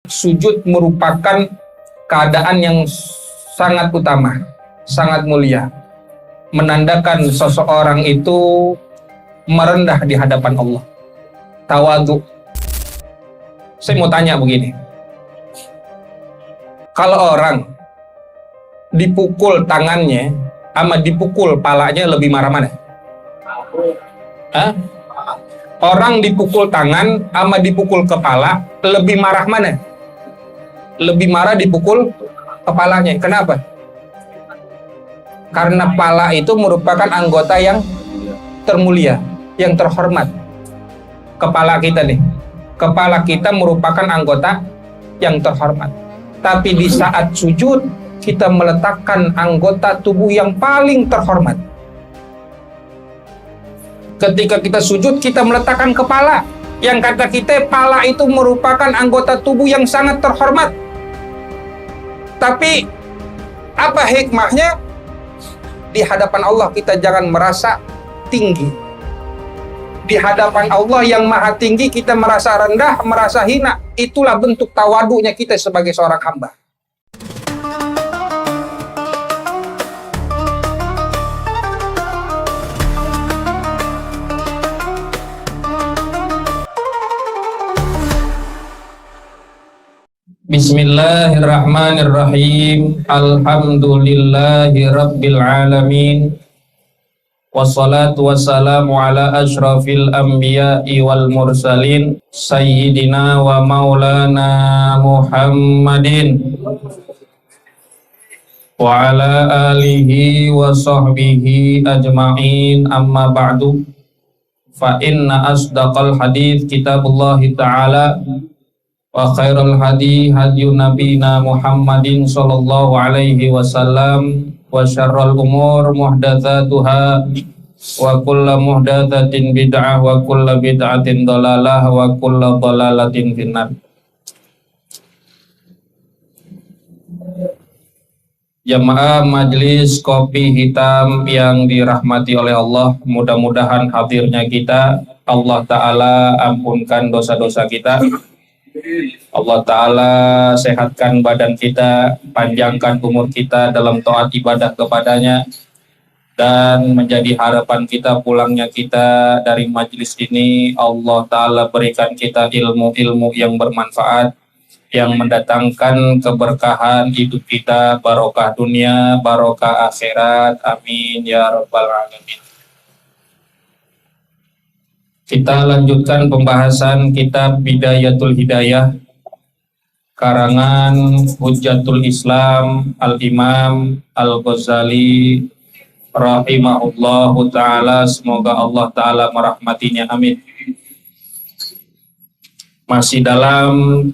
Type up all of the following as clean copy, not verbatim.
Sujud merupakan keadaan yang sangat utama, sangat mulia, menandakan seseorang itu merendah di hadapan Allah, tawadhu. Saya mau tanya begini, kalau orang dipukul tangannya sama dipukul palanya, lebih marah mana? Hah? Orang dipukul tangan sama dipukul kepala, lebih marah mana? Lebih marah dipukul kepalanya. Kenapa? Karena pala itu merupakan anggota yang termulia, yang terhormat. Kepala kita nih, kepala kita merupakan anggota yang terhormat. Tapi di saat sujud, kita meletakkan anggota tubuh yang paling terhormat. Ketika kita sujud, kita meletakkan kepala. Yang kata kita, pala itu merupakan anggota tubuh yang sangat terhormat. Tapi apa hikmahnya? Di hadapan Allah kita jangan merasa tinggi. Di hadapan Allah yang maha tinggi kita merasa rendah, merasa hina. Itulah bentuk tawadunya kita sebagai seorang hamba. Bismillahirrahmanirrahim. Alhamdulillahi rabbil alamin. Wassalatu wassalamu ala ashrafil anbiya'i wal mursalin sayyidina wa maulana Muhammadin wa ala alihi wa sahbihi ajma'in, amma ba'du. Fa inna asdaqal hadith kitabullahi ta'ala wa khairal hadi hadyu nabina Muhammadin sallallahu alaihi wasallam, wa syarrul umur muhdatsatuha wa kullu muhdatsatin bid'ah wa kullu bid'atin dhalalah wa kullu dhalalatin finnar. Jamaah majelis kopi hitam yang dirahmati oleh Allah, mudah-mudahan hadirnya kita Allah Ta'ala ampunkan dosa-dosa kita. Allah Ta'ala sehatkan badan kita, panjangkan umur kita dalam taat ibadah kepadanya, dan menjadi harapan kita pulangnya kita dari majelis ini, Allah Ta'ala berikan kita ilmu-ilmu yang bermanfaat, yang mendatangkan keberkahan hidup kita, barokah dunia, barokah akhirat, amin ya rabbal alamin. Kita lanjutkan pembahasan kitab Bidayatul Hidayah karangan Hujjatul Islam Al-Imam Al-Ghazali rahimahullahu ta'ala. Semoga Allah ta'ala merahmatinya, amin. Masih dalam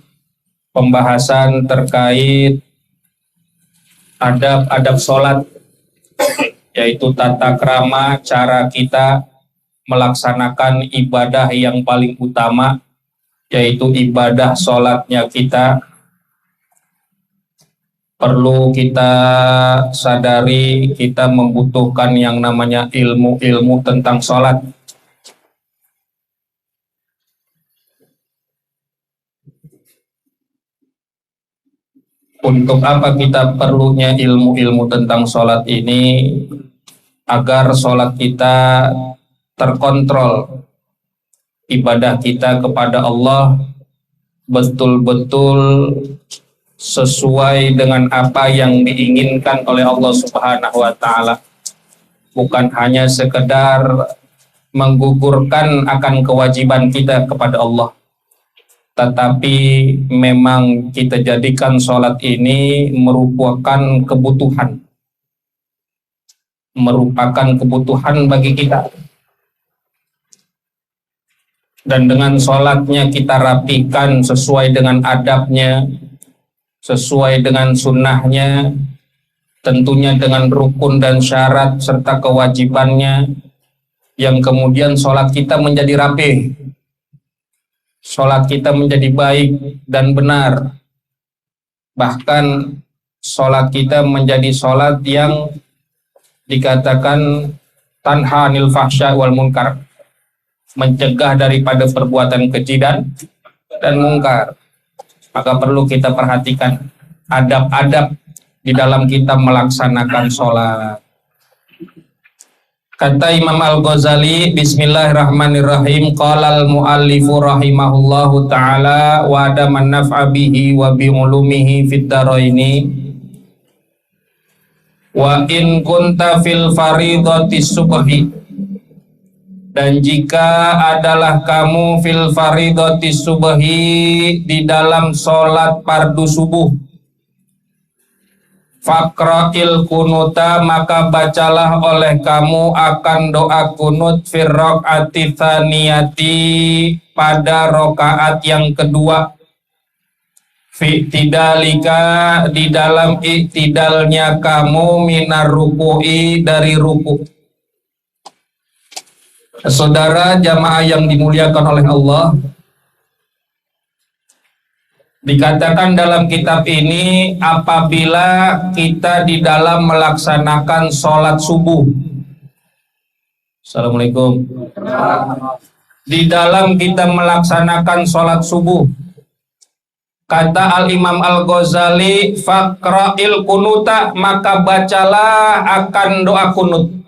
pembahasan terkait adab-adab sholat, yaitu tata krama cara kita melaksanakan ibadah yang paling utama, yaitu ibadah sholatnya kita. Perlu kita sadari, kita membutuhkan yang namanya ilmu-ilmu tentang sholat. Untuk apa kita perlunya ilmu-ilmu tentang sholat ini? Agar sholat kita terkontrol, ibadah kita kepada Allah betul-betul sesuai dengan apa yang diinginkan oleh Allah Subhanahu wa ta'ala. Bukan hanya sekedar menggugurkan akan kewajiban kita kepada Allah, tetapi memang kita jadikan sholat ini merupakan kebutuhan bagi kita. Dan dengan sholatnya kita rapikan sesuai dengan adabnya, sesuai dengan sunnahnya, tentunya dengan rukun dan syarat serta kewajibannya, yang kemudian sholat kita menjadi rapi, sholat kita menjadi baik dan benar. Bahkan sholat kita menjadi sholat yang dikatakan tanha anil fahsya wal munkar, mencegah daripada perbuatan keji dan mungkar. Maka perlu kita perhatikan adab-adab di dalam kita melaksanakan sholat. Kata Imam Al-Ghazali, Bismillahirrahmanirrahim, qala al-muallifu rahimahullahu ta'ala wa adaman naf'a bihi wa bi'ulumihi fid daraini wa in kunta fil faridati subhi. Dan jika adalah kamu fil faridati subhi, di dalam sholat fardu subuh, faqra'il kunuta, maka bacalah oleh kamu akan doa kunut fir raq'ati tsaniyati, pada rakaat yang kedua, fi tidalika, di dalam iktidalnya kamu, minar ruku'i, dari ruku'. Saudara jamaah yang dimuliakan oleh Allah, dikatakan dalam kitab ini, apabila kita di dalam melaksanakan sholat subuh, Assalamualaikum, di dalam kita melaksanakan sholat subuh, kata Al-Imam Al-Ghazali, faqra'il kunuta, maka bacalah akan doa kunut.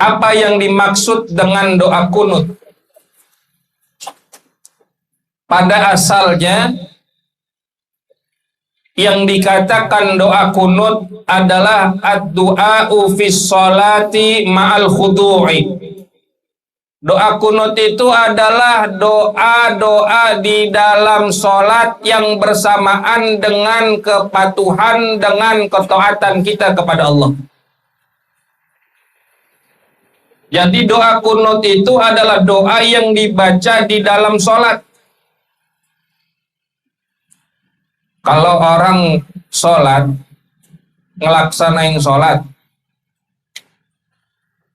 Apa yang dimaksud dengan doa kunut? Pada asalnya yang dikatakan doa kunut adalah ad-du'a'u fis sholati ma'al khudu'i. Doa kunut itu adalah doa-doa di dalam sholat yang bersamaan dengan kepatuhan, dengan ketaatan kita kepada Allah. Jadi doa kunut itu adalah doa yang dibaca di dalam sholat. Kalau orang sholat, ngelaksanain sholat,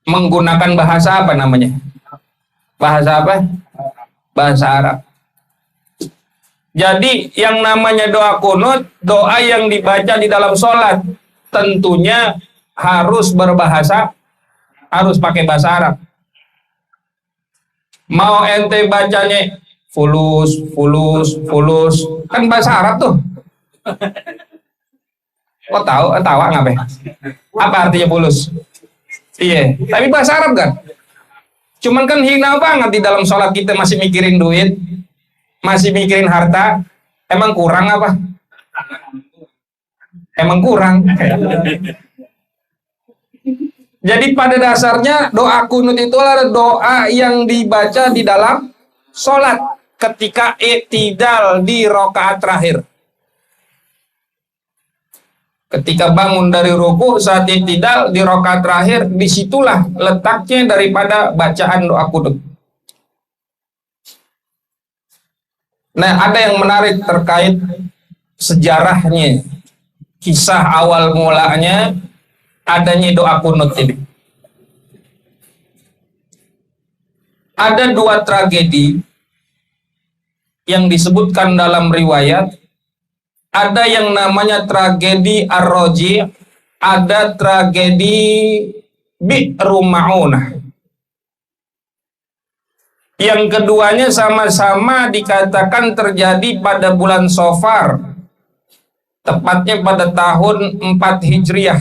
menggunakan bahasa apa namanya? Bahasa apa? Bahasa Arab. Jadi yang namanya doa kunut, doa yang dibaca di dalam sholat, tentunya harus berbahasa, harus pakai bahasa Arab. Mau ente bacanya fulus, fulus, fulus, kan bahasa Arab tuh. Kok tahu? Tahu ngapain? Apa artinya fulus? Iya, tapi bahasa Arab kan. Cuman kan hina banget di dalam sholat kita masih mikirin duit, masih mikirin harta. Emang kurang apa? Emang kurang. Jadi pada dasarnya doa kunut itu adalah doa yang dibaca di dalam sholat ketika i'tidal di rakaat terakhir. Ketika bangun dari ruku, saat i'tidal di rakaat terakhir, disitulah letaknya daripada bacaan doa kunut. Nah, ada yang menarik terkait sejarahnya, kisah awal mulanya adanya doa kunut ini. Ada dua tragedi yang disebutkan dalam riwayat. Ada yang namanya tragedi Ar-Raji', ada tragedi Bi'ru Ma'unah. Yang keduanya sama-sama dikatakan terjadi pada bulan Safar, tepatnya pada tahun 4 Hijriah,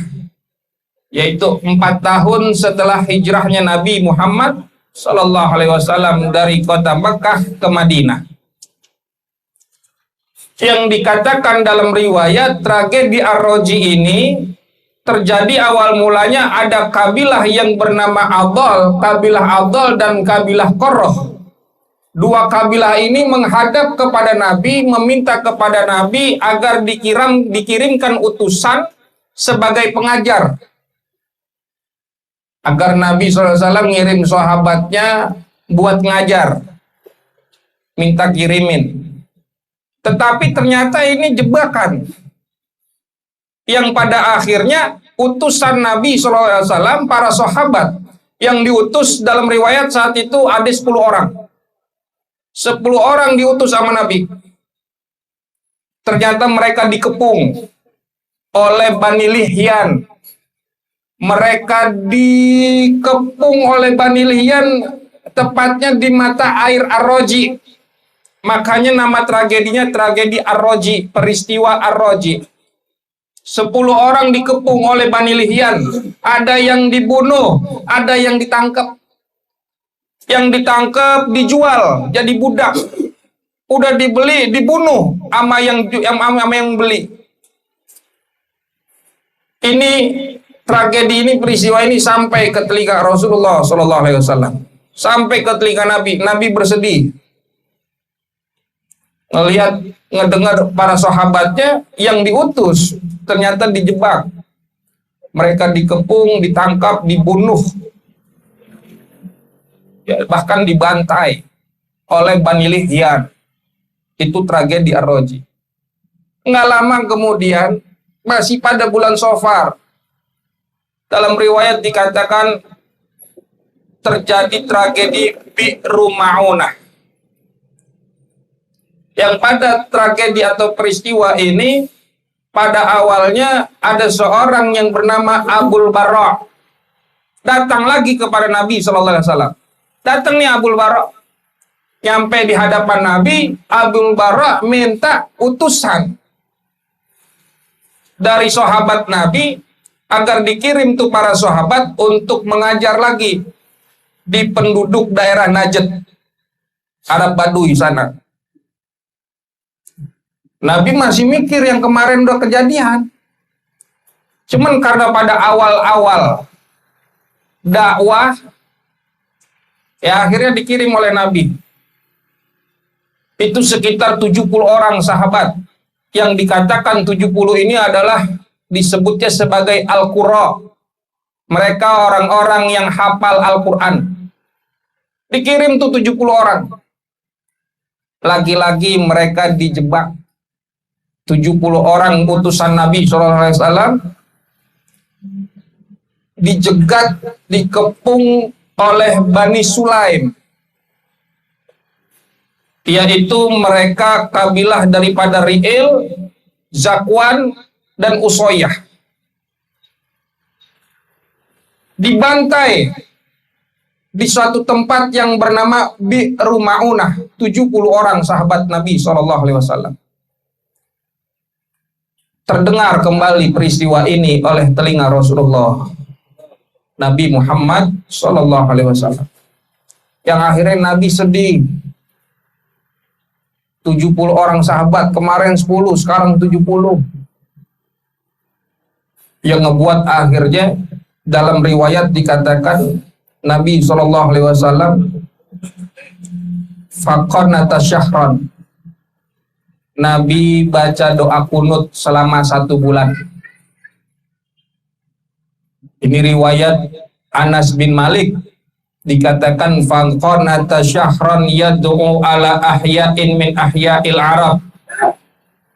yaitu 4 tahun setelah hijrahnya Nabi Muhammad Sallallahu Alaihi Wasallam dari kota Makkah ke Madinah. Yang dikatakan dalam riwayat tragedi Ar-Raji ini terjadi awal mulanya ada kabilah yang bernama Adal, kabilah Adal dan kabilah Qurrah. Dua kabilah ini menghadap kepada Nabi, meminta kepada Nabi agar dikirimkan utusan sebagai pengajar, agar Nabi SAW ngirim sahabatnya buat ngajar, minta kirimin. Tetapi ternyata ini jebakan, yang pada akhirnya utusan Nabi SAW, para sahabat yang diutus dalam riwayat saat itu ada 10 orang. 10 orang diutus sama Nabi. Ternyata mereka dikepung oleh Bani Lihyan. Mereka dikepung oleh Bani Lihyan, tepatnya di mata air Ar-Raji. Makanya nama tragedinya tragedi Ar-Raji, peristiwa Ar-Raji. 10 orang dikepung oleh Bani Lihyan. Ada yang dibunuh, ada yang ditangkap. Yang ditangkap dijual jadi budak. Udah dibeli, dibunuh sama yang beli. Ini tragedi ini, peristiwa ini sampai ke telinga Rasulullah Sallallahu Alaihi Wasallam, sampai ke telinga Nabi. Nabi bersedih ngelihat, ngedengar para sahabatnya yang diutus ternyata dijebak. Mereka dikepung, ditangkap, dibunuh, ya, bahkan dibantai oleh Bani Lihyan. Itu tragedi Ar-Raji. Nggak lama kemudian, masih pada bulan Safar, dalam riwayat dikatakan terjadi tragedi Bi'ru Ma'unah. Yang pada tragedi atau peristiwa ini, pada awalnya ada seorang yang bernama Abul Barra. Datang lagi kepada Nabi SAW. Datang nih Abul Barra. Nyampe di hadapan Nabi, Abul Barra minta utusan dari sahabat Nabi agar dikirim tuh para sahabat untuk mengajar lagi di penduduk daerah Najd, Arab Baduy sana. Nabi masih mikir yang kemarin udah kejadian. Cuman karena pada awal-awal dakwah, ya akhirnya dikirim oleh Nabi. Itu sekitar 70 orang sahabat. Yang dikatakan 70 ini adalah disebutnya sebagai Al-Qurra. Mereka orang-orang yang hafal Al-Quran. Dikirim tuh 70 orang. Lagi-lagi mereka dijebak. 70 orang utusan Nabi SAW dijegat, dikepung oleh Bani Sulaim, yaitu mereka kabilah daripada Ri'il, Zakwan, dan Usoyah. Dibantai di suatu tempat yang bernama Bi'ru Ma'unah. 70 orang sahabat Nabi SAW. Terdengar kembali peristiwa ini oleh telinga Rasulullah Nabi Muhammad SAW. Yang akhirnya Nabi sedih. 70 orang sahabat, kemarin 10, sekarang 70. Yang ngebuat akhirnya dalam riwayat dikatakan Nabi SAW faqanata syahran. Nabi baca doa kunut selama 1 bulan. Ini riwayat Anas bin Malik. Dikatakan faqanata syahran yad'u ala ahya'in min ahya'il Arab.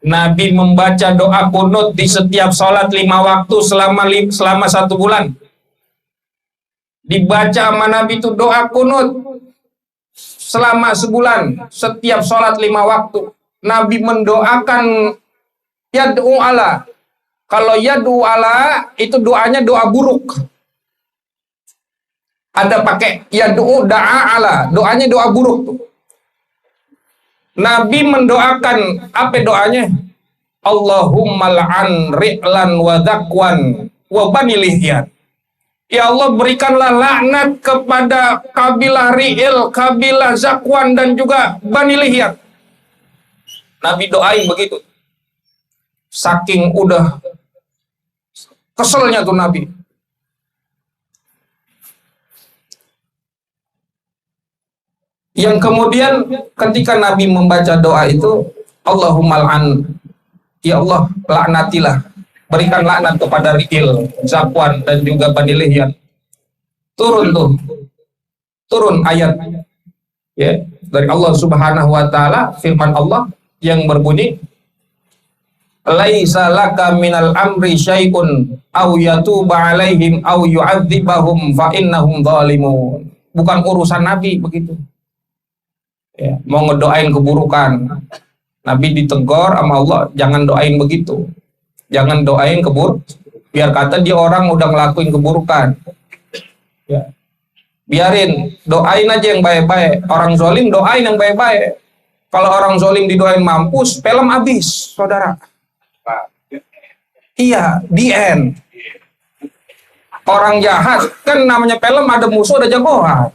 Nabi membaca doa kunut di setiap sholat 5 waktu selama 1 bulan. Dibaca sama Nabi itu doa kunut selama sebulan, setiap sholat 5 waktu. Nabi mendoakan yad'u ala. Kalau yad'u ala itu doanya doa buruk. Ada pakai yad'u da'a ala, doanya doa buruk tuh. Nabi mendoakan, apa doanya? Allahumma la'an ri'lan wa dhakwan wa Bani Lihyan. Ya Allah, berikanlah laknat kepada kabilah Ri'il, kabilah Zakwan, dan juga Bani Lihyan. Nabi doain begitu. Saking udah keselnya tuh Nabi. Yang kemudian ketika Nabi membaca doa itu, Allahumma al'an, ya Allah laknatilah, berikan laknat kepada Ri'il, Zakwan, dan juga Bani Lihyan. Turun ayat ya dari Allah Subhanahu wa taala, firman Allah yang berbunyi laisa laka minal amri syai'un aw yatuba alaihim aw yu'adzibahum fa innahum zalimun. Bukan urusan Nabi begitu. Ya, mau ngedoain keburukan, Nabi ditegur sama Allah, jangan doain begitu, jangan doain biar kata dia orang udah ngelakuin keburukan, ya, biarin, doain aja yang baik-baik. Orang zalim doain yang baik-baik, Kalau orang zolim didoain mampus, film habis, saudara. Iya, the end. Orang jahat, kan namanya film ada musuh, ada jagoan.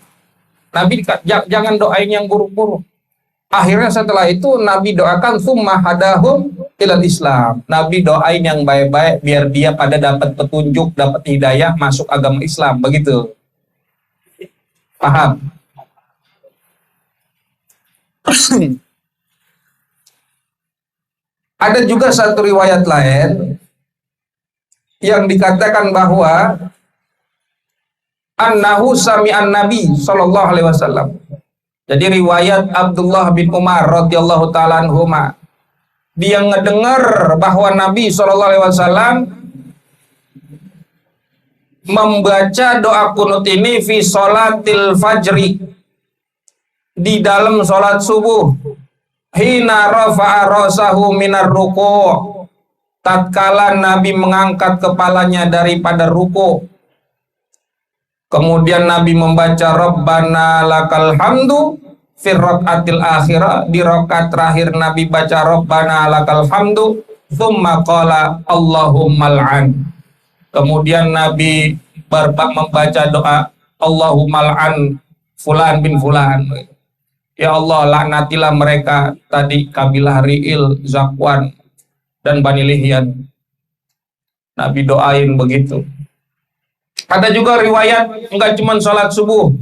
Nabi jangan doain yang buruk-buruk. Akhirnya setelah itu Nabi doakan summa hadahum ilal Islam. Nabi doain yang baik-baik biar dia pada dapat petunjuk, dapat hidayah masuk agama Islam, begitu. Paham? Ada juga satu riwayat lain yang dikatakan bahwa annahu sami'an Nabi sallallahu alaihi wasallam. Jadi riwayat Abdullah bin Umar radhiyallahu taala anhuma, dia ngedengar bahwa Nabi sallallahu alaihi wasallam membaca doa kunut ini fi sholatil fajri, di dalam sholat subuh, hina rafa'a rasahu minar ruku', tatkala Nabi mengangkat kepalanya daripada ruku'. Kemudian Nabi membaca Rabbana lakal hamdu fi rakaatil akhirah, di rakaat terakhir Nabi baca Rabbana lakal hamdu, thumma qala Allahumma al'an. Kemudian Nabi membaca doa Allahumma al'an fulan bin fulan. Ya Allah, laknatilah mereka tadi kabilah Ri'il, Zakwan, dan Bani Lihyan. Nabi doain begitu. Ada juga riwayat enggak cuma sholat subuh,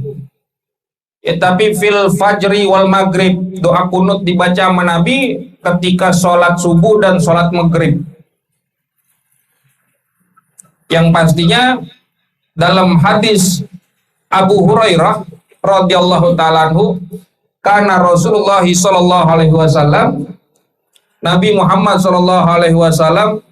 ya, tapi fil fajri wal maghrib, doa kunut dibaca sama Nabi ketika sholat subuh dan sholat maghrib. Yang pastinya dalam hadis Abu Hurairah radhiyallahu ta'ala anhu, karena Rasulullah sallallahu alaihi wasallam, Nabi Muhammad sallallahu alaihi wasallam,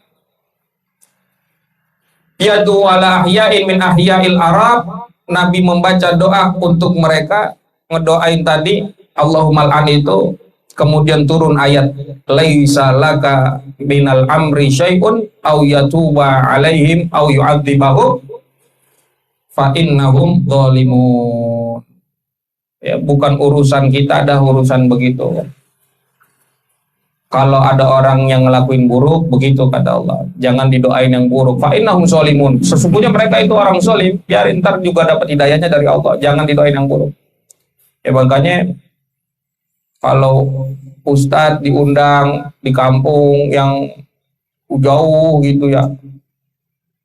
yadu ala ahya'in min ahya'il Arab, Nabi membaca doa untuk mereka, ngedoain tadi Allahumma al'an itu, kemudian turun ayat laisa laka minal amri syai'un au yatuba alaihim au yu'adzibahum fa innahum zalimun. Ya, bukan urusan kita, ada urusan begitu. Kalau ada orang yang ngelakuin buruk, begitu kata Allah, jangan didoain yang buruk. Fa innahum zalimun. Sesungguhnya mereka itu orang zalim, biarin ntar juga dapat hidayahnya dari Allah. Jangan didoain yang buruk. Ya, makanya kalau ustadz diundang di kampung yang jauh gitu ya,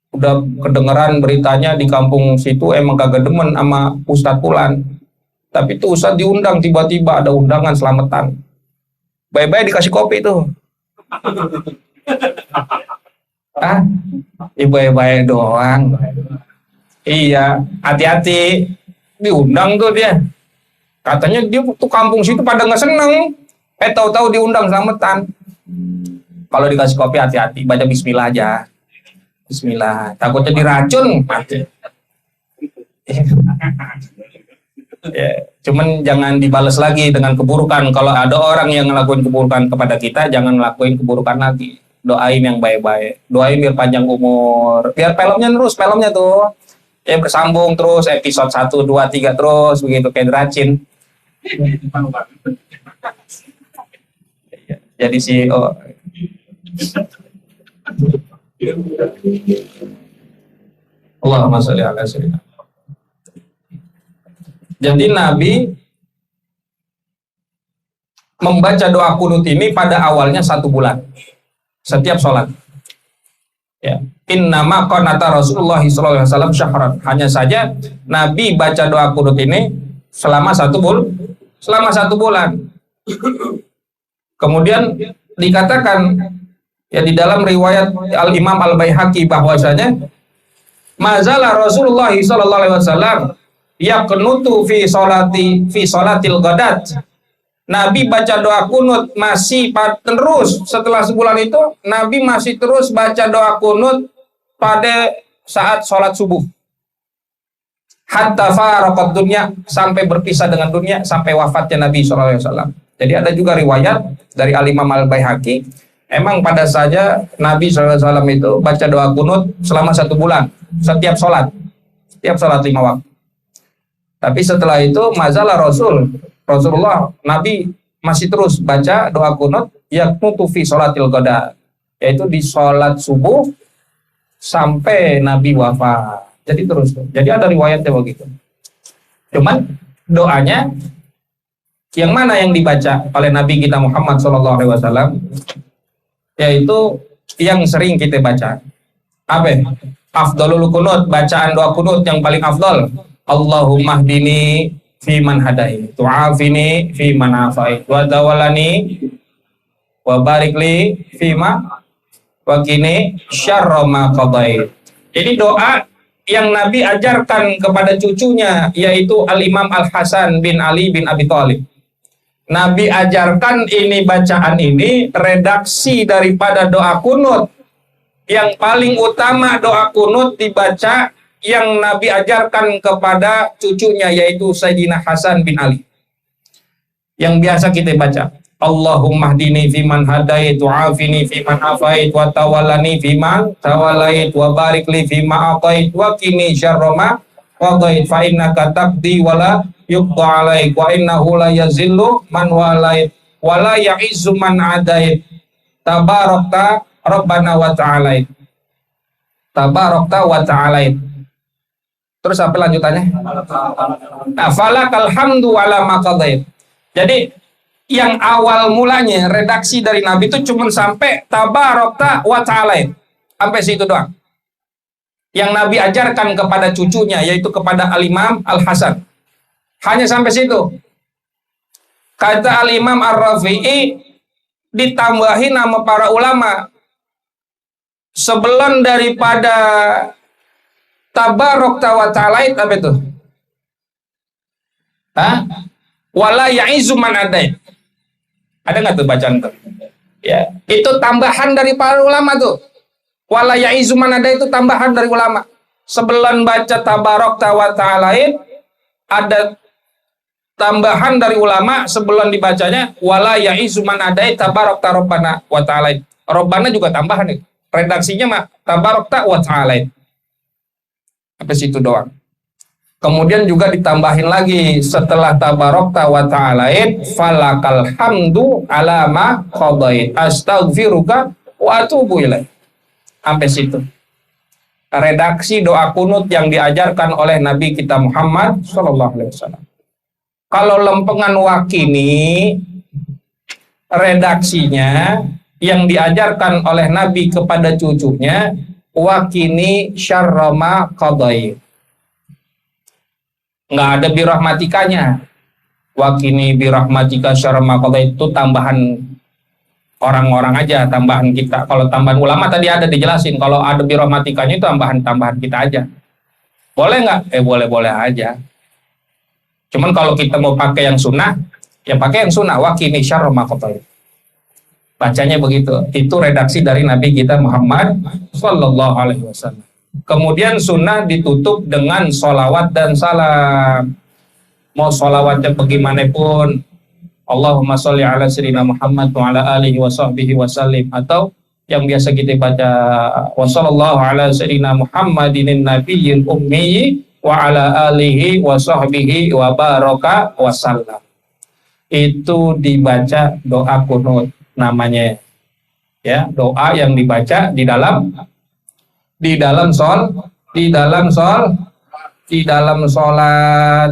udah kedengeran beritanya di kampung situ emang kagak demen sama ustadz pulan. Tapi itu ustadz diundang, tiba-tiba ada undangan selamatan. Baik-baik dikasih kopi tuh. Ah, baik-baik doang. Iya, hati-hati. Diundang tuh dia. Katanya dia tuh kampung situ pada nggak seneng. Tahu-tahu diundang selamatan. Kalau dikasih kopi hati-hati, baca bismillah aja. Bismillah. Takutnya diracun, mati. Ya, cuman jangan dibalas lagi dengan keburukan. Kalau ada orang yang ngelakuin keburukan kepada kita, jangan ngelakuin keburukan lagi. Doain yang baik-baik. Doain biar panjang umur. Biar filmnya tuh ya bersambung terus, episode 1, 2, 3 terus begitu kayak Dracin. Jadi CEO. Allahumma sholli ala sayyidina. Jadi Nabi membaca doa kunut ini pada awalnya 1 bulan setiap sholat. Ya, innama qanata Rasulullah sallallahu alaihi wasallam syahran. Hanya saja Nabi baca doa kunut ini selama 1 bulan. Kemudian dikatakan ya di dalam riwayat Al-Imam Al-Baihaqi bahwasanya mazala Rasulullah sallallahu alaihi wasallam yaqnutu fi sholatil ghadat. Nabi baca doa kunut masih terus setelah sebulan itu, Nabi masih terus baca doa kunut pada saat sholat subuh. Hatta faraqad dunya, sampai berpisah dengan dunia, sampai wafatnya Nabi SAW. Jadi ada juga riwayat dari Al-Imam Al-Baihaqi, emang pada saja Nabi SAW itu baca doa kunut selama 1 bulan, setiap sholat 5 waktu. Tapi setelah itu mazalah Rasulullah, Nabi masih terus baca doa kunut yaqnutu fi sholatil qada, yaitu di sholat subuh sampai Nabi wafat. Jadi terus. Jadi ada riwayatnya begitu. Cuman doanya yang mana yang dibaca oleh Nabi kita Muhammad SAW, yaitu yang sering kita baca. Apa? Afdalul kunut, bacaan doa kunut yang paling afdal. Allahumma hdini fi man hadait, tu'afini fi man afait, wa tawallani wa barikli fi ma wa qini syarra ma qadait. Jadi doa yang Nabi ajarkan kepada cucunya, yaitu Al-Imam Al-Hasan bin Ali bin Abi Thalib. Nabi ajarkan ini bacaan ini, redaksi daripada doa kunut. Yang paling utama doa kunut dibaca yang Nabi ajarkan kepada cucunya, yaitu Sayyidina Hasan bin Ali. Yang biasa kita baca. Allahumma hdini fiman hadait, wa'afini fiman afait, wa tawallani fiman tawallait, wa barikli fima atait, wa qini syarra ma qadait, fa innaka taqdi wa la yuqda alaik, wa innahu la yazillu man walait, wa la ya'izzu man adait, tabarakta rabbana wa ta'alait, tabarakta wa ta'alait. Terus apa lanjutannya? Nah, falakal hamdu ala ma qadait. Jadi yang awal mulanya redaksi dari Nabi itu cuma sampai tabarakta wa ta'alait, sampai situ doang. Yang Nabi ajarkan kepada cucunya, yaitu kepada Al-Imam Al-Hasan, hanya sampai situ. Kata Al-Imam Ar-Rafi'i, ditambahin nama para ulama, sebelum daripada tabarakta wa ta'alait, apa itu? Wala ya'izu man adait. Ada nggak tuh bacaan tuh? Ya, itu tambahan dari para ulama tuh. Wala ya'izu man adait itu tambahan dari ulama. Sebelum baca tabarakta wa ta'alait, ada tambahan dari ulama sebelum dibacanya wala ya'izu man adait tabarakta rabbana wa ta'alait. Rabbana juga tambahan itu. Redaksinya mah tabarakta wa ta'alait. Apa situ doang. Kemudian juga ditambahin lagi setelah tabarakta wa ta'alait, falakal hamdu ala ma qadait, astaghfiruka wa atubu ilaik. Sampai situ. Redaksi doa kunut yang diajarkan oleh Nabi kita Muhammad sallallahu alaihi wasallam. Kalau lempengan wakini, redaksinya yang diajarkan oleh Nabi kepada cucunya, wakini syarra ma qadait. Nggak ada birahmatikanya. Wakini birahmatika syarra ma qadait itu tambahan orang-orang aja, tambahan kita. Kalau tambahan ulama tadi ada dijelasin, kalau ada birahmatikanya itu tambahan kita aja. Boleh nggak? Boleh-boleh aja. Cuman kalau kita mau pakai yang sunnah, ya pakai yang sunnah. Wakini syarra ma qadait. Bacanya begitu. Itu redaksi dari Nabi kita Muhammad sallallahu alaihi wasallam. Kemudian sunnah ditutup dengan sholawat dan salam. Mau sholawatnya bagaimanapun, Allahumma sholli ala sayyidina Muhammad wa ala alihi wa sahbihi wa sallim. Atau yang biasa kita baca, wa sallallahu ala sayyidina Muhammadin nabiyyil ummi wa ala alihi wa sahbihi wa baraka wa sallam. Itu dibaca doa kunut namanya. Ya, doa yang dibaca di dalam sholat.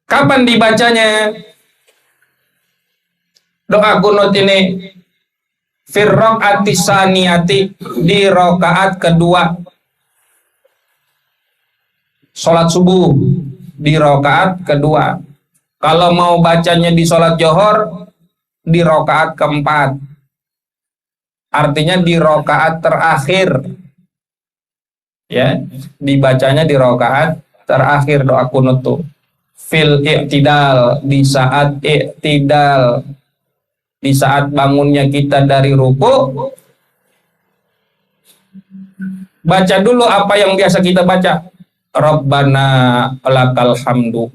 Kapan dibacanya doa kunut ini? Firraqati saniyati, di rakaat kedua sholat subuh, di rakaat kedua. Kalau mau bacanya di sholat johor, di rakaat keempat. Artinya di rakaat terakhir, ya, dibacanya di rakaat terakhir doa kunut tuh. Fil i'tidal, di saat i'tidal, di saat bangunnya kita dari ruku, baca dulu apa yang biasa kita baca. Rabbana lakal hamdu.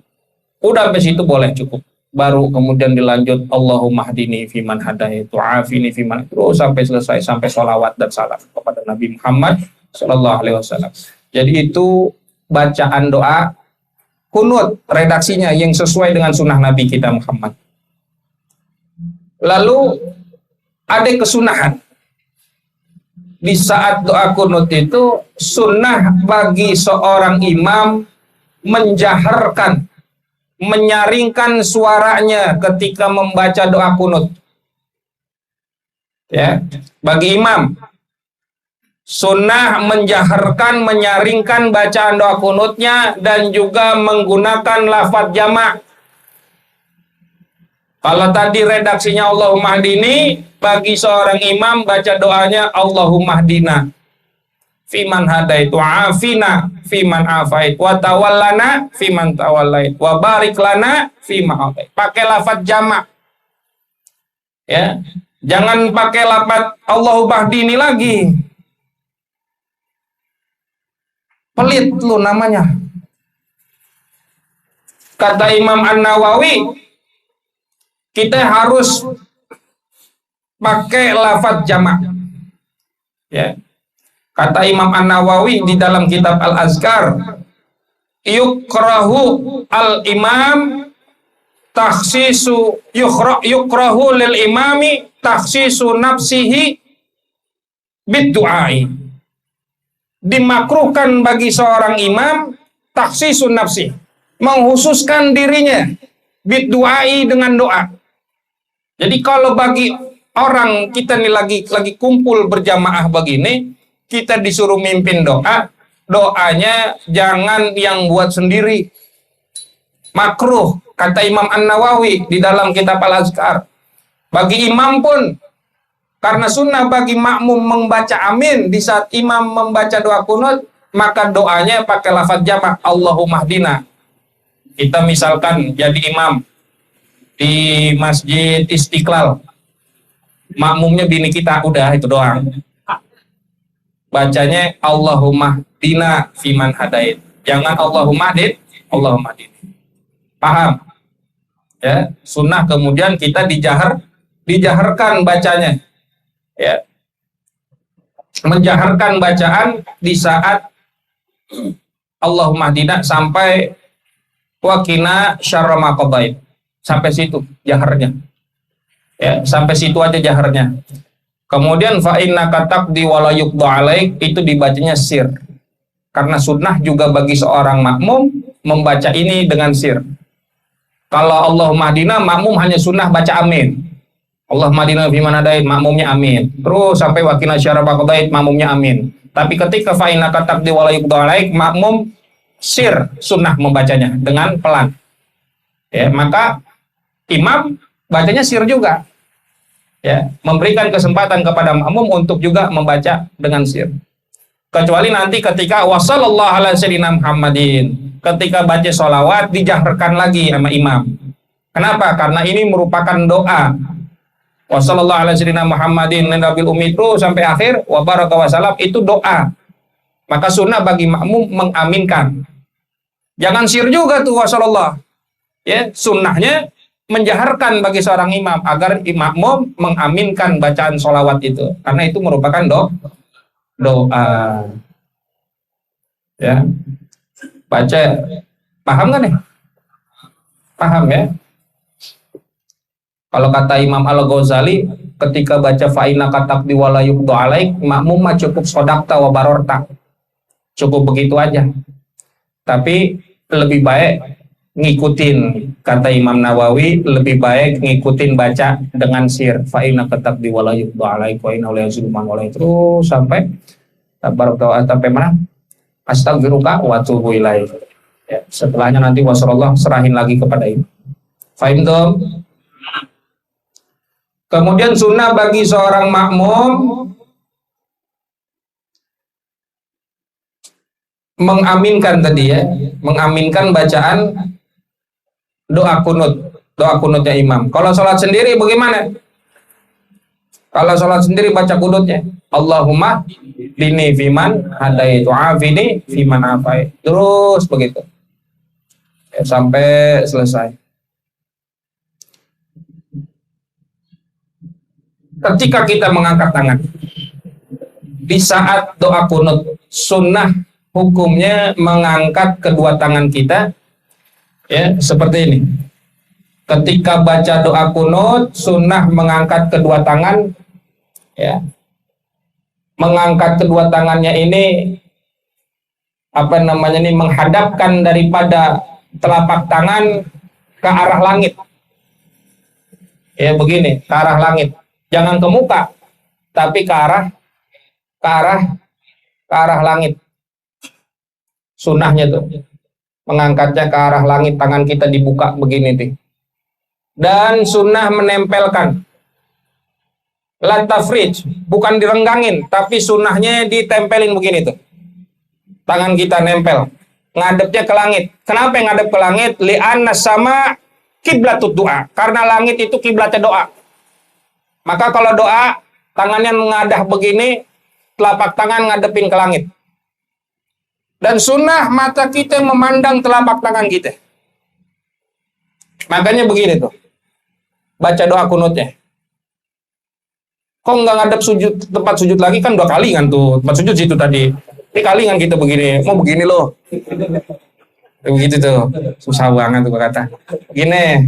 Udah sampai situ boleh cukup. Baru kemudian dilanjut Allahumma hdini fiman hadait, wa'afini fiman, terus sampai selesai, sampai sholawat dan salam kepada Nabi Muhammad sallallahu alaihi wasallam. Jadi itu bacaan doa kunut redaksinya yang sesuai dengan sunnah Nabi kita Muhammad. Lalu ada kesunahan di saat doa kunut itu, sunnah bagi seorang imam menjaharkan, menyaringkan suaranya ketika membaca doa kunut. Ya, bagi imam sunnah menjaharkan, menyaringkan bacaan doa kunutnya dan juga menggunakan lafadz jamak. Kalau tadi redaksinya Allahumma hdini, bagi seorang imam baca doanya Allahumma hdina fiman hadait wa afina fiman afait wa tawallana fiman tawallait wa barik lana fima atait. Pakai lafadz jamak. Ya. Jangan pakai lafadz Allahumma hdini lagi. Pelit lu namanya. Kata Imam An-Nawawi, kita harus pakai lafadz jamak. Ya. Kata Imam An-Nawawi di dalam kitab Al-Azkar, yukrahu al-imam takhsisu yukrahu lil imami takhsisu nafsihi bid-du'ai. Dimakruhkan bagi seorang imam takhsisu nafsi, menghususkan dirinya bid-du'ai dengan doa. Jadi kalau bagi orang kita nih lagi kumpul berjamaah begini, kita disuruh mimpin doa, doanya jangan yang buat sendiri. Makruh, kata Imam An-Nawawi di dalam kitab Al-Azkar. Bagi imam pun, karena sunnah bagi makmum membaca amin di saat imam membaca doa kunut, maka doanya pakai lafadz jamak Allahumma hdina. Kita misalkan jadi imam di Masjid Istiqlal, makmumnya bini kita, udah itu doang. Bacanya Allahumma hdina fiman hadait. Jangan Allahumma hdin, Allahumma hdin. Paham? Ya, sunnah kemudian kita dijaharkan bacanya. Ya. Menjaharkan bacaan di saat Allahumma hdina sampai waqina syarra ma qadait. Sampai situ jaharnya. Ya, sampai situ aja jaharnya. Kemudian fa innaka taqdi wa la yuqda alaik, itu dibacanya sir. Karena sunnah juga bagi seorang makmum membaca ini dengan sir. Kalau Allahumma hdina, makmum hanya sunnah baca amin. Allahumma hdina fiman hadait, makmumnya amin. Terus sampai waqina syarra ma qadait, makmumnya amin. Tapi ketika fa innaka taqdi wa la yuqda alaik, makmum sir, sunnah membacanya dengan pelan. Ya, maka imam bacanya sir juga. Ya, memberikan kesempatan kepada makmum untuk juga membaca dengan sir. Kecuali nanti ketika wassallallahu ala sayyidina Muhammadin, ketika baca sholawat dijaharkan lagi sama imam. Kenapa? Karena ini merupakan doa. Wassallallahu ala sayyidina Muhammadin nabil ummi sampai akhir wa baraka wa salam, itu doa. Maka sunnah bagi makmum mengaminkan. Jangan sir juga tuh wassallallahu. Ya, sunnahnya menjaharkan bagi seorang imam agar makmum mengaminkan bacaan sholawat itu, karena itu merupakan doa. Ya, baca, paham nggak nih? Paham ya? Kalau kata Imam Al-Ghazali, ketika baca fa'ina katak di walayuk do'alaik, makmum mah cukup sodakta wa barorta, cukup begitu aja. Tapi lebih baik ngikutin, kata Imam Nawawi, lebih baik ngikutin baca dengan sir. Fa'ina katak di walayuk do'alaik wa inna ulayazuluman walayuk, terus sampai sampai mana? Astagfiruka wa tubu ilaih. Ya, setelahnya nanti wassallallahu, serahin lagi kepada imam. Fahim dong? Kemudian sunnah bagi seorang makmum mengaminkan tadi ya, mengaminkan bacaan doa kunutnya imam. Kalau sholat sendiri bagaimana? Kalau sholat sendiri baca kunutnya Allahumma dini fiman hadait wa afini fiman afait, terus begitu ya, sampai selesai. Ketika kita mengangkat tangan di saat doa kunut, sunnah hukumnya mengangkat kedua tangan kita Ya, seperti ini. Ketika baca doa kunut, sunnah mengangkat kedua tangan, ya. Mengangkat kedua tangannya ini menghadapkan daripada telapak tangan ke arah langit. Ya, begini, ke arah langit. Jangan ke muka, tapi ke arah langit. Sunnahnya tuh mengangkatnya ke arah langit, tangan kita dibuka begini nih. Dan sunnah menempelkan la tafrij, bukan direnggangin, tapi sunnahnya ditempelin begini tuh. Tangan kita nempel, ngadepnya ke langit. Kenapa yang ngadep ke langit? Li'anna sama kiblatut doa, karena langit itu kiblatnya doa. Maka kalau doa, tangannya mengadah begini, telapak tangan ngadepin ke langit. Dan sunnah mata kita memandang telapak tangan kita. Makanya begini tuh, baca doa kunutnya. Kok nggak ngadep sujud, tempat sujud lagi, kan 2 kali kan tuh, tempat sujud situ tadi. Ini kali kan kita begini, mau begini loh. Begitu tuh, susah banget tuh kata. Gini,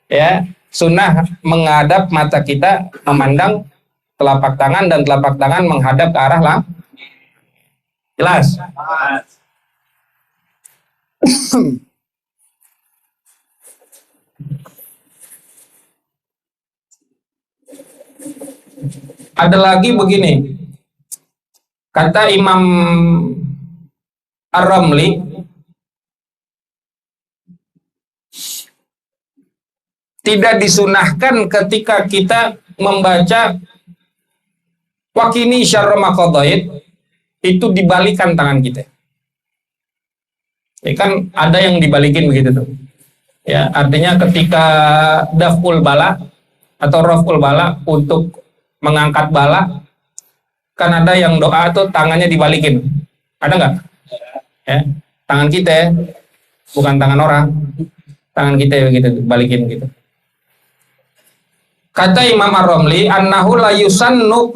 ya, sunnah menghadap mata kita memandang telapak tangan dan telapak tangan menghadap ke arah langit. Jelas? Ada lagi begini, kata Imam Ar-Ramli, tidak disunahkan ketika kita membaca wakini syarra ma qadait, itu dibalikan tangan kita. Ya kan ada yang dibalikin begitu tuh. Ya, artinya ketika daf'ul bala atau raf'ul bala, untuk mengangkat bala, kan ada yang doa tuh tangannya dibalikin. Ada nggak? Ya, tangan kita ya, bukan tangan orang. Tangan kita begitu balikin gitu. Kata Imam Ar-Ramli, annahu la yusannu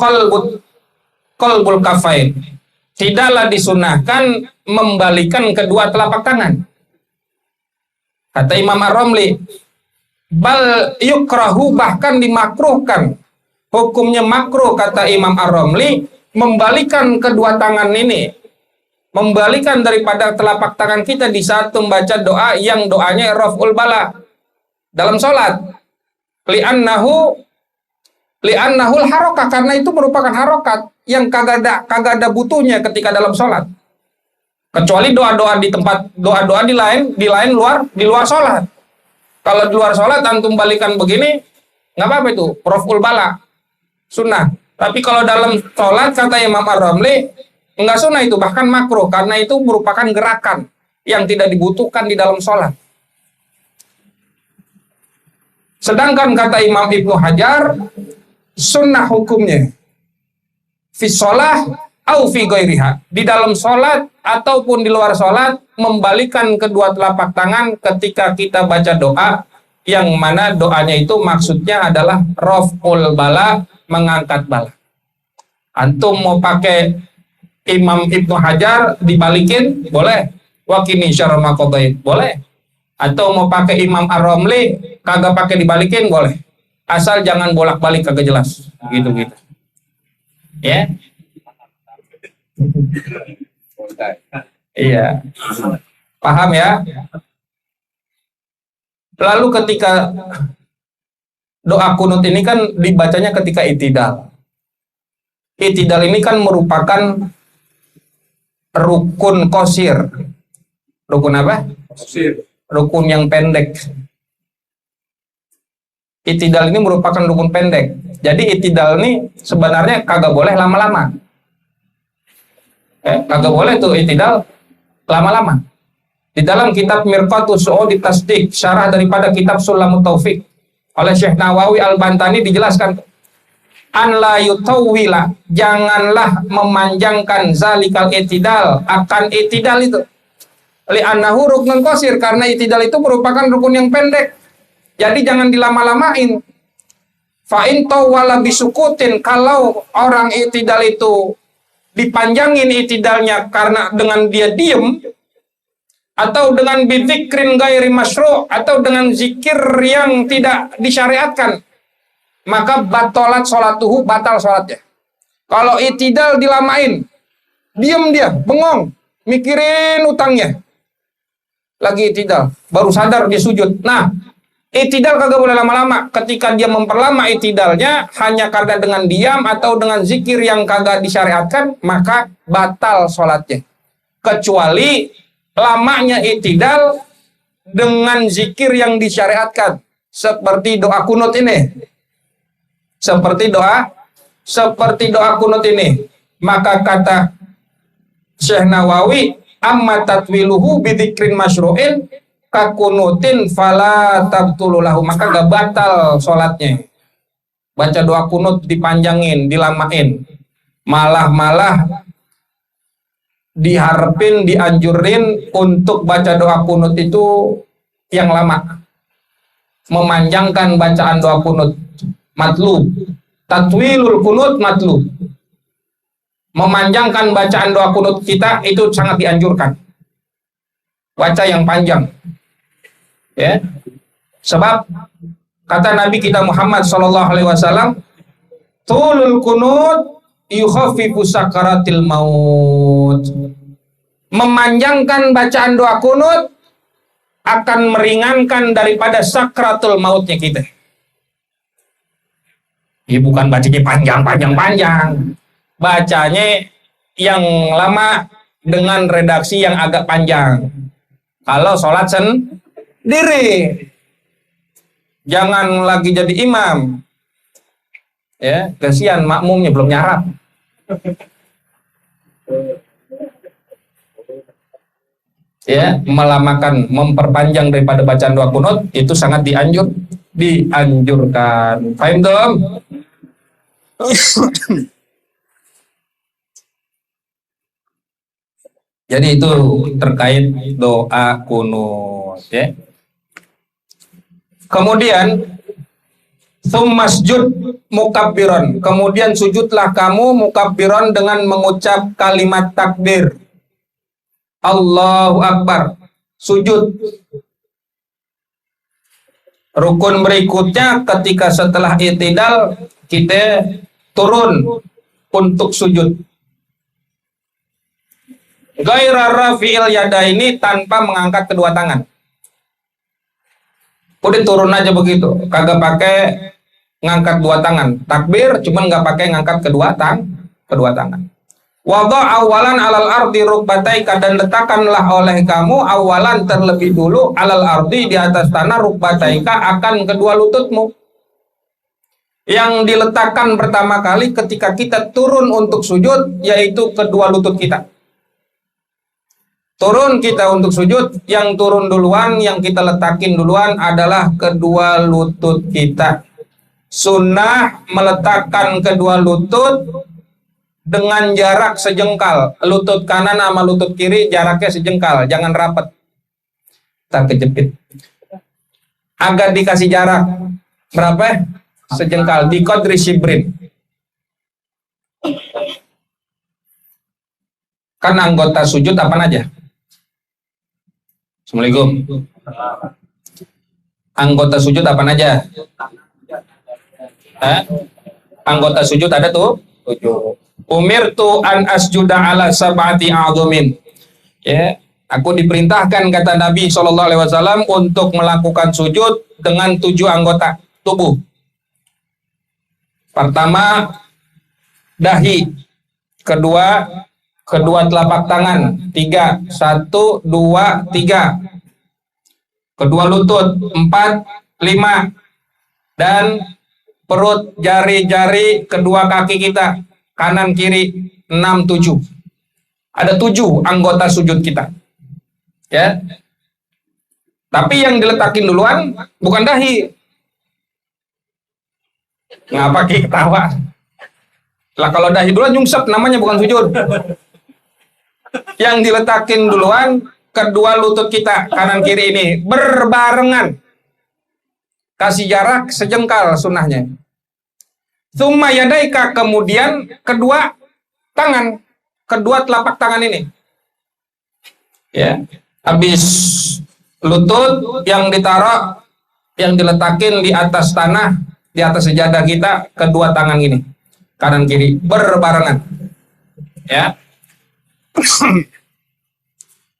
qalbul kafain. Tidaklah disunahkan membalikan kedua telapak tangan. Kata Imam Ar-Ramli, bal yukrahu, bahkan dimakruhkan. Hukumnya makruh, kata Imam Ar-Ramli, membalikan kedua tangan ini. Membalikan daripada telapak tangan kita di saat membaca doa yang doanya raf'ul bala dalam sholat. Li'annahul harokah, karena itu merupakan harokat yang kagak ada butuhnya ketika dalam sholat. Kecuali doa-doa di tempat, doa-doa di luar sholat. Kalau di luar sholat antum balikan begini, nggak apa-apa itu, raf'ul bala, sunnah. Tapi kalau dalam sholat, kata Imam Ar-Ramli, nggak sunnah itu, bahkan makruh, karena itu merupakan gerakan yang tidak dibutuhkan di dalam sholat. Sedangkan kata Imam Ibnu Hajar, sunnah hukumnya fi sholah au fi ghairiha, di dalam sholat ataupun di luar sholat, membalikan kedua telapak tangan ketika kita baca doa, yang mana doanya itu maksudnya adalah raf'ul bala, mengangkat bala. Antum mau pakai Imam Ibnu Hajar dibalikin, boleh. Wakini syarra ma qadait, boleh. Atau mau pakai Imam Ar-Ramli, kagak pakai dibalikin, boleh. Asal jangan bolak-balik, kagak jelas. Gitu-gitu. Ya. Iya. Paham ya? Lalu ketika doa kunut ini kan dibacanya ketika i'tidal. I'tidal ini kan merupakan rukun qasir. Rukun apa? Qasir. Rukun yang pendek. I'tidal ini merupakan rukun pendek. Jadi i'tidal ini sebenarnya kagak boleh lama-lama. Kagak boleh tuh i'tidal lama-lama. Di dalam kitab Mirqatus Su'udi Tasdiq, syarah daripada kitab Sulamut Taufik, oleh Syekh Nawawi Al-Bantani dijelaskan, an la yutawwila, janganlah memanjangkan zalikal i'tidal, akan i'tidal itu. Li'annahu ruknun qasir, karena i'tidal itu merupakan rukun yang pendek. Jadi jangan dilama-lamain. Fa in tawwala bisukutin, kalau orang i'tidal itu dipanjangin i'tidalnya karena dengan dia diem, atau dengan bidzikrin ghairi masyru', atau dengan zikir yang tidak disyariatkan, maka batalat sholatuhu, batal sholatnya. Kalau i'tidal dilamain, diam dia, bengong, mikirin utangnya, lagi i'tidal, baru sadar dia sujud. Nah, i'tidal kagak boleh lama-lama. Ketika dia memperlama i'tidalnya hanya karena dengan diam atau dengan zikir yang kagak disyariatkan, maka batal sholatnya. Kecuali lamanya i'tidal dengan zikir yang disyariatkan, seperti doa kunut ini. Seperti doa kunut ini. Maka kata Syekh Nawawi, amma tatwiluhu bidzikrin masyru'in kakunutin fala tabtululahu, maka gak batal sholatnya. Baca doa kunut dipanjangin, dilamain, malah diharapin, dianjurin untuk baca doa kunut itu yang lama, memanjangkan bacaan doa kunut, matlub, tatwilul kunut matlub, memanjangkan bacaan doa kunut kita itu sangat dianjurkan, baca yang panjang. Ya, sebab kata Nabi kita Muhammad SAW, tulul kunut yukhaffifu sakaratil maut. Memanjangkan bacaan doa kunut akan meringankan daripada sakratul mautnya kita. Ya, bukan bacanya panjang. Bacanya yang lama dengan redaksi yang agak panjang. Kalau sholat sendiri, jangan lagi jadi imam. Ya, kasihan makmumnya belum nyarap. Ya, melamakan, memperpanjang daripada bacaan doa kunut itu sangat dianjurkan. Paham dong? Jadi itu terkait doa kunut, ya. Kemudian masjud mukabbiron, kemudian sujudlah kamu mukabbiron dengan mengucap kalimat takbir. Allahu Akbar, sujud. Rukun berikutnya ketika setelah i'tidal kita turun untuk sujud. Ghaira rafi'il yadaini, tanpa mengangkat kedua tangan. Udah turun aja begitu, kagak pakai ngangkat dua tangan. Takbir cuman nggak pakai ngangkat kedua tangan. Wada awalan alal ardi rukbataika, dan letakkanlah oleh kamu awalan terlebih dulu alal ardi, di atas tanah, rukbataika akan kedua lututmu. Yang diletakkan pertama kali ketika kita turun untuk sujud yaitu kedua lutut kita. Turun kita untuk sujud, yang turun duluan, yang kita letakin duluan adalah kedua lutut kita. Sunnah meletakkan kedua lutut dengan jarak sejengkal. Lutut kanan sama lutut kiri jaraknya sejengkal, jangan rapat, tak kejepit. Agak dikasih jarak berapa? Sejengkal, di qadri shibrin. Kan anggota sujud apa aja? Assalamualaikum. Anggota sujud apa aja? Anggota sujud ada tuh 7. Umirtu an asjuda ala sab'ati a'dhumin. Ya, aku diperintahkan kata Nabi SAW untuk melakukan sujud dengan 7 anggota tubuh. Pertama, dahi. Kedua telapak tangan. 3, 1, 2, 3. Kedua lutut. 4, 5. Dan perut, jari-jari kedua kaki kita, kanan kiri, 6, 7. Ada 7 anggota sujud kita. Ya. Tapi yang diletakin duluan bukan dahi. Ngapa ki ketawa? Lah kalau dahi duluan nyungsep, namanya bukan sujud. Yang diletakin duluan kedua lutut kita, kanan kiri ini berbarengan. Kasih jarak sejengkal sunnahnya. Tsumma yadaika, kemudian kedua tangan, kedua telapak tangan ini. Ya. Habis lutut yang ditaruh, yang diletakin di atas tanah, di atas sejadah kita, kedua tangan ini, kanan kiri berbarengan, ya.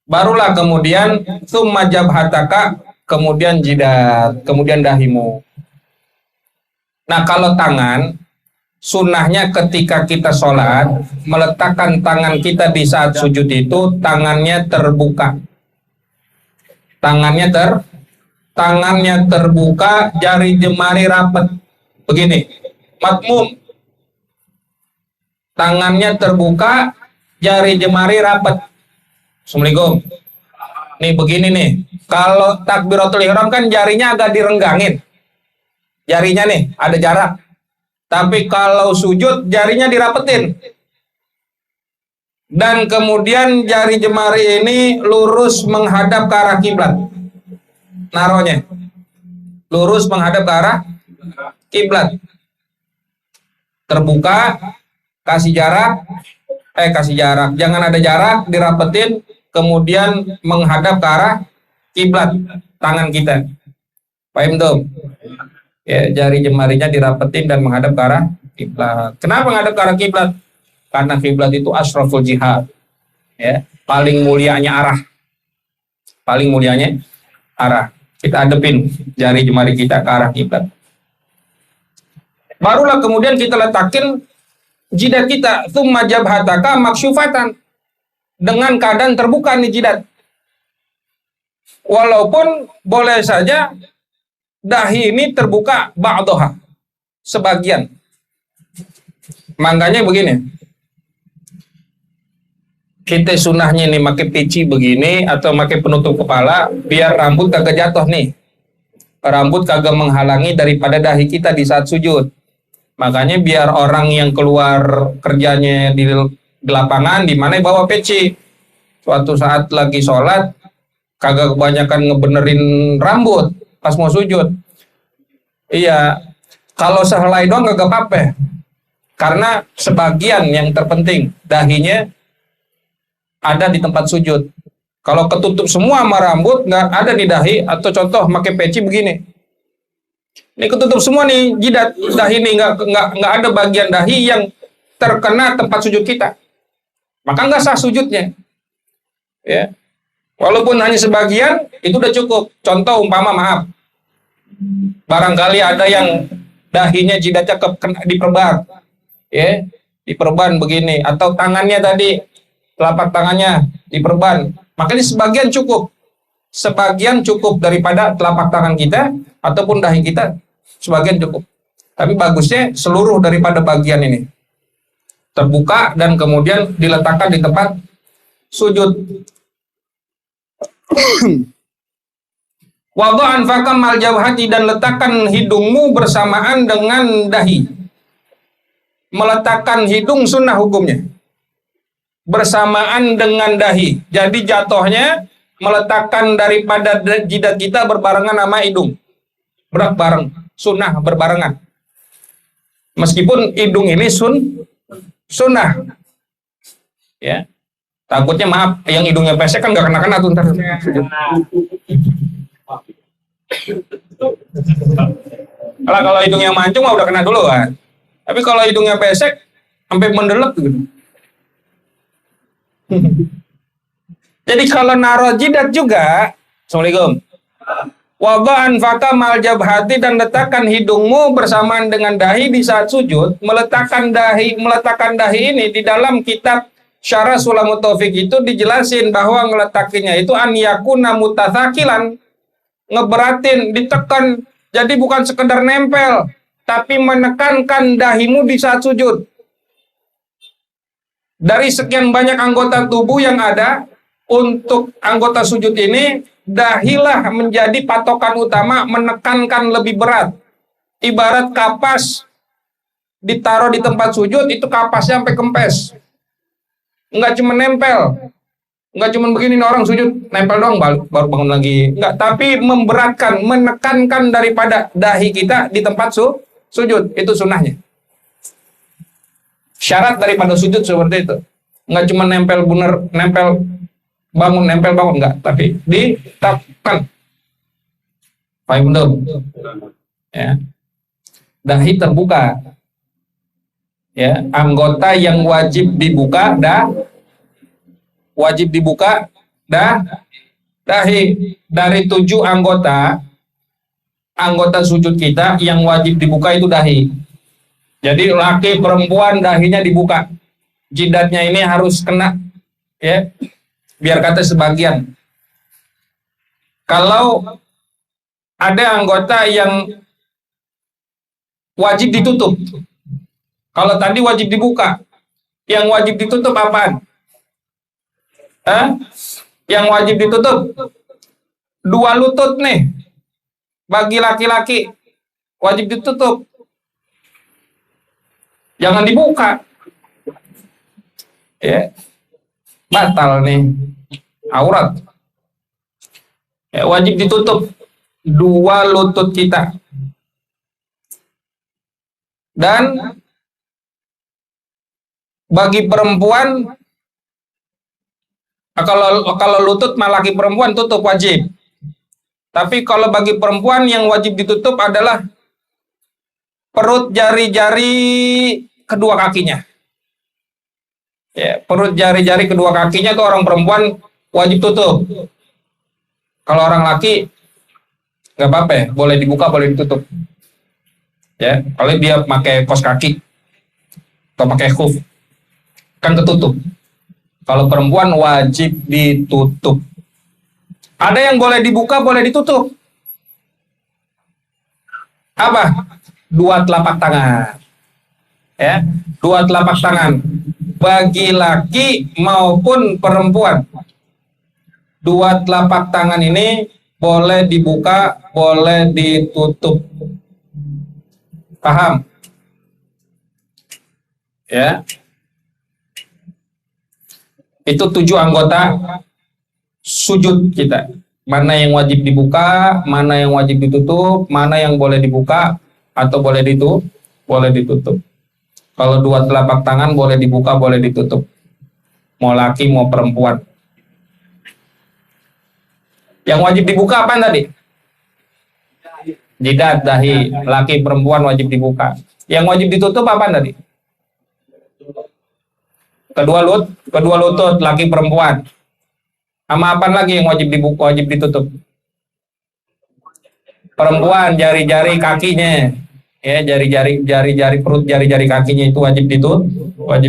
Barulah kemudian tsumma jabhataka, kemudian jidat, kemudian dahimu. Nah, kalau tangan, sunnahnya ketika kita sholat, meletakkan tangan kita di saat sujud itu, tangannya terbuka. Tangannya terbuka, jari jemari rapat. Begini, makmum. Tangannya terbuka, jari jemari rapat. Assalamualaikum. Nih begini nih, kalau takbiratul ihram kan jarinya agak direnggangin. Jarinya nih, ada jarak. Tapi kalau sujud, jarinya dirapetin. Dan kemudian jari jemari ini lurus menghadap ke arah kiblat. Naronya. Lurus menghadap ke arah kiblat. Terbuka, kasih jarak. Jangan ada jarak, dirapetin. Kemudian menghadap ke arah kiblat tangan kita. Paham tuh? Ya, jari jemarinya dirapetin dan menghadap ke arah kiblat. Kenapa menghadap ke arah kiblat? Karena kiblat itu asraful jihad. Ya, paling mulianya arah. Paling mulianya arah. Kita hadepin jari jemari kita ke arah kiblat. Barulah kemudian kita letakin jidat kita, tsumma jabhataka maksyufatan, dengan keadaan terbuka nih jidat. Walaupun boleh saja dahi ini terbuka ba'daha, sebagian. Makanya begini, kita sunahnya nih pakai peci begini atau pakai penutup kepala biar rambut kagak jatuh nih. Rambut kagak menghalangi daripada dahi kita di saat sujud. Makanya biar orang yang keluar kerjanya di lapangan di mana bawa peci. Suatu saat lagi sholat kagak kebanyakan ngebenerin rambut pas mau sujud. Iya, kalau sehelai doang gak apa-apa. Karena sebagian yang terpenting dahinya ada di tempat sujud. Kalau ketutup semua sama rambut nggak ada di dahi, atau contoh pakai peci begini. Ini ketutup semua nih jidat, dahi ini nggak ada bagian dahi yang terkena tempat sujud kita. Maka nggak sah sujudnya. Ya. Walaupun hanya sebagian itu udah cukup. Contoh umpama maaf, barangkali ada yang dahinya jidatnya diperban, ya, diperban begini, atau tangannya tadi telapak tangannya diperban, maka ini sebagian cukup daripada telapak tangan kita ataupun dahi kita, sebagian cukup. Tapi bagusnya seluruh daripada bagian ini terbuka dan kemudian diletakkan di tempat sujud. Wada'an fakam mal jawhati, dan letakkan hidungmu bersamaan dengan dahi. Meletakkan hidung sunnah hukumnya bersamaan dengan dahi. Jadi jatuhnya meletakkan daripada jidat kita berbarengan sama hidung. Bareng, sunnah berbarengan. Meskipun hidung ini sunnah. Ya. Takutnya maaf, yang hidungnya pesek kan gak kena-kena tuh ntar. Kalau hidungnya mancung mah udah kena dulu kan. Tapi kalau hidungnya pesek sampai mendelep gitu. Jadi kalau naruh jidat juga, Assalamualaikum. Wada'an faka mal jabhati, dan letakkan hidungmu bersamaan dengan dahi di saat sujud. Meletakkan dahi ini di dalam kitab Syarah Sulamut Taufik itu dijelasin bahwa ngeletakinya itu an yakuna mutatsakilan, ngeberatin, ditekan. Jadi bukan sekedar nempel, tapi menekankan dahimu di saat sujud. Dari sekian banyak anggota tubuh yang ada, untuk anggota sujud ini, dahilah menjadi patokan utama, menekankan lebih berat. Ibarat kapas ditaruh di tempat sujud, itu kapasnya sampai kempes. Enggak cuma nempel, enggak cuma begini orang sujud nempel doang baru bangun lagi. Enggak, tapi memberatkan, menekankan daripada dahi kita di tempat sujud, itu sunnahnya. Syarat daripada sujud seperti itu. Enggak cuma nempel bangun nempel bangun enggak, tapi ditetapkan. Paham belum? Ya. Dahi terbuka. Ya, anggota yang wajib dibuka dahi. Dari 7 anggota sujud kita yang wajib dibuka itu dahi. Jadi laki perempuan dahinya dibuka. Jidatnya ini harus kena, ya. Biar kata sebagian. Kalau ada anggota yang wajib ditutup. Kalau tadi wajib dibuka, yang wajib ditutup apaan? Yang wajib ditutup 2 lutut nih. Bagi laki-laki wajib ditutup. Jangan dibuka. Ya. Batal nih. Aurat. Ya, wajib ditutup 2 lutut kita. Dan bagi perempuan, kalau lutut malah laki perempuan tutup wajib. Tapi kalau bagi perempuan yang wajib ditutup adalah perut jari-jari kedua kakinya. Ya, perut jari-jari kedua kakinya itu orang perempuan wajib tutup. Kalau orang laki nggak apa-apa, ya, boleh dibuka, boleh ditutup. Ya, kalau dia pakai kos kaki atau pakai khuf kan ketutup. Kalau perempuan wajib ditutup. Ada yang boleh dibuka, boleh ditutup. Apa? 2 telapak tangan. Ya, 2 telapak tangan. Bagi laki maupun perempuan. 2 telapak tangan ini boleh dibuka, boleh ditutup. Paham? Ya. Itu 7 anggota sujud kita. Mana yang wajib dibuka, mana yang wajib ditutup, mana yang boleh dibuka atau boleh ditutup. Kalau 2 telapak tangan boleh dibuka, boleh ditutup. Mau laki mau perempuan. Yang wajib dibuka apa tadi? Jidat, dahi, laki perempuan wajib dibuka. Yang wajib ditutup apa tadi? Kedua lutut laki perempuan. Sama apa lagi yang wajib dibuka, wajib ditutup? Perempuan jari-jari kakinya. Ya, jari-jari perut, jari-jari kakinya itu wajib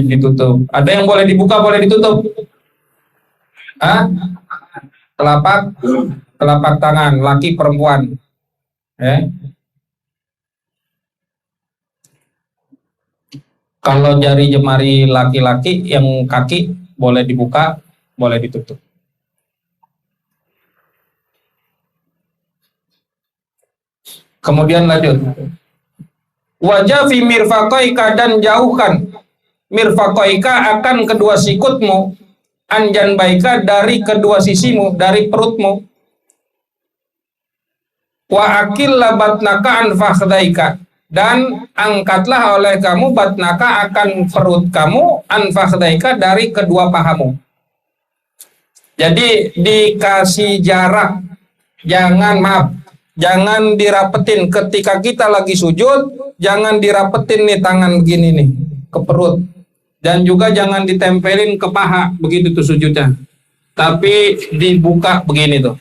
ditutup. Ada yang boleh dibuka, boleh ditutup? Telapak tangan laki perempuan. Ya. Kalau jari jemari laki-laki yang kaki boleh dibuka, boleh ditutup. Kemudian lanjut. Wajah fi mirfaqaika, dan jauhkan mirfaqaika akan kedua sikutmu, anjan baika dari kedua sisimu, dari perutmu. Wa akil batnaka an fakhdaika, dan angkatlah oleh kamu batnaka akan perut kamu, an fakhdaika dari kedua pahamu. Jadi dikasih jarak, jangan dirapetin ketika kita lagi sujud, jangan dirapetin nih tangan begini nih ke perut, dan juga jangan ditempelin ke paha begitu tuh sujudnya, tapi dibuka begini tuh,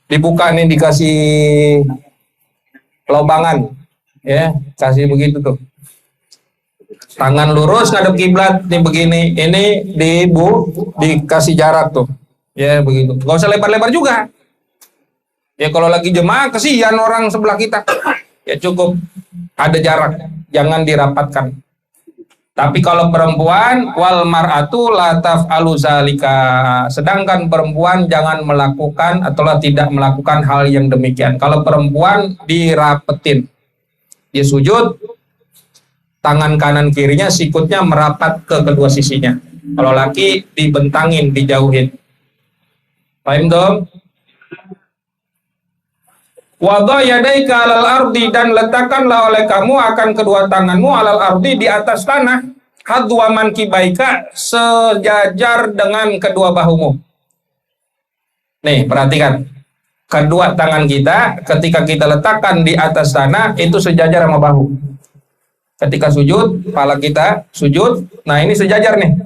dibuka nih, dikasih lobangan, ya, kasih begitu tuh, tangan lurus ngadep kiblat nih begini, ini dikasih jarak tuh, ya begitu, nggak usah lebar-lebar juga. Ya kalau lagi jemaah kesian orang sebelah kita, ya cukup ada jarak, jangan dirapatkan. Tapi kalau perempuan, wal mar'atu la taf'alu zalika, sedangkan perempuan jangan melakukan atau tidak melakukan hal yang demikian. Kalau perempuan dirapetin, dia sujud, tangan kanan kirinya sikutnya merapat ke kedua sisinya. Kalau laki dibentangin, dijauhin. Paham dong? Wadha yadaika alal ardi, dan letakkanlah oleh kamu akan kedua tanganmu alal ardi, di atas tanah. hadwa mankibaika, sejajar dengan kedua bahumu. Nih, perhatikan. Kedua tangan kita ketika kita letakkan di atas tanah itu sejajar sama bahu. Ketika sujud, kepala kita sujud, nah ini sejajar nih.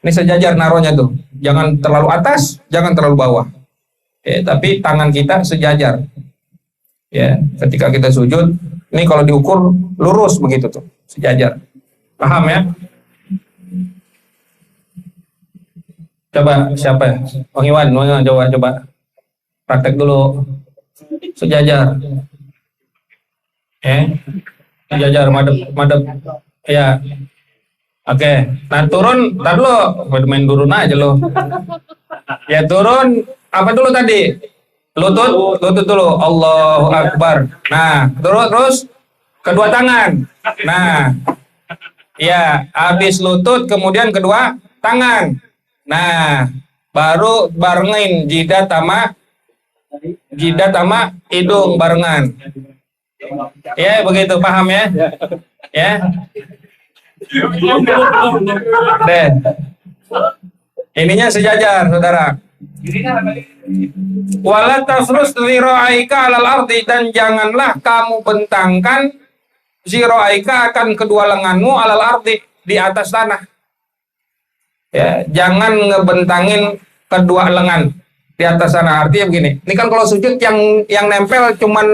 Ini sejajar naruhnya tuh. Jangan terlalu atas, jangan terlalu bawah. Ya, tapi tangan kita sejajar. Ya, ketika kita sujud, ini kalau diukur lurus begitu tuh, sejajar. Paham ya? Coba siapa ya? Bang Iwan, coba praktek dulu. Sejajar. Sejajar, madep. Ya. Oke. Nah, turun, tar dulu. Main turun aja lo. Ya, turun. Apa dulu tadi? Lutut dulu. Allahu Akbar. Nah, terus kedua tangan. Nah, ya, habis lutut kemudian kedua tangan. Nah, baru barengin jidat sama hidung barengan. Ya, begitu, paham ya? Ya. Deh. Ininya sejajar, saudara. Wala tasrus zira'aika 'alal ardi, dan janganlah kamu bentangkan zira'aika akan kedua lenganmu 'alal ardi, di atas tanah. Ya, jangan ngebentangin kedua lengan di atas tanah. Artinya begini. Ini kan kalau sujud yang nempel cuman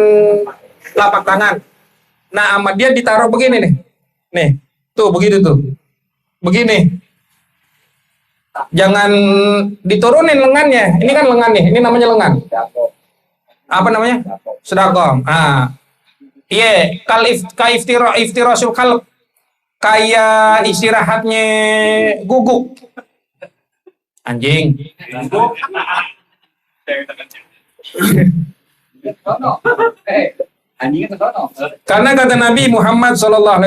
telapak tangan. Nah, sama dia ditaruh begini nih. Nih, tuh begitu tuh. Begini. Jangan diturunin lengannya. Ini kan lengan nih. Ini namanya lengan. Apa namanya? Sedakom. Ah. Iya, iftirasul qalb. Kayak istirahatnya guguk. Anjing. Karena kata Nabi Muhammad SAW,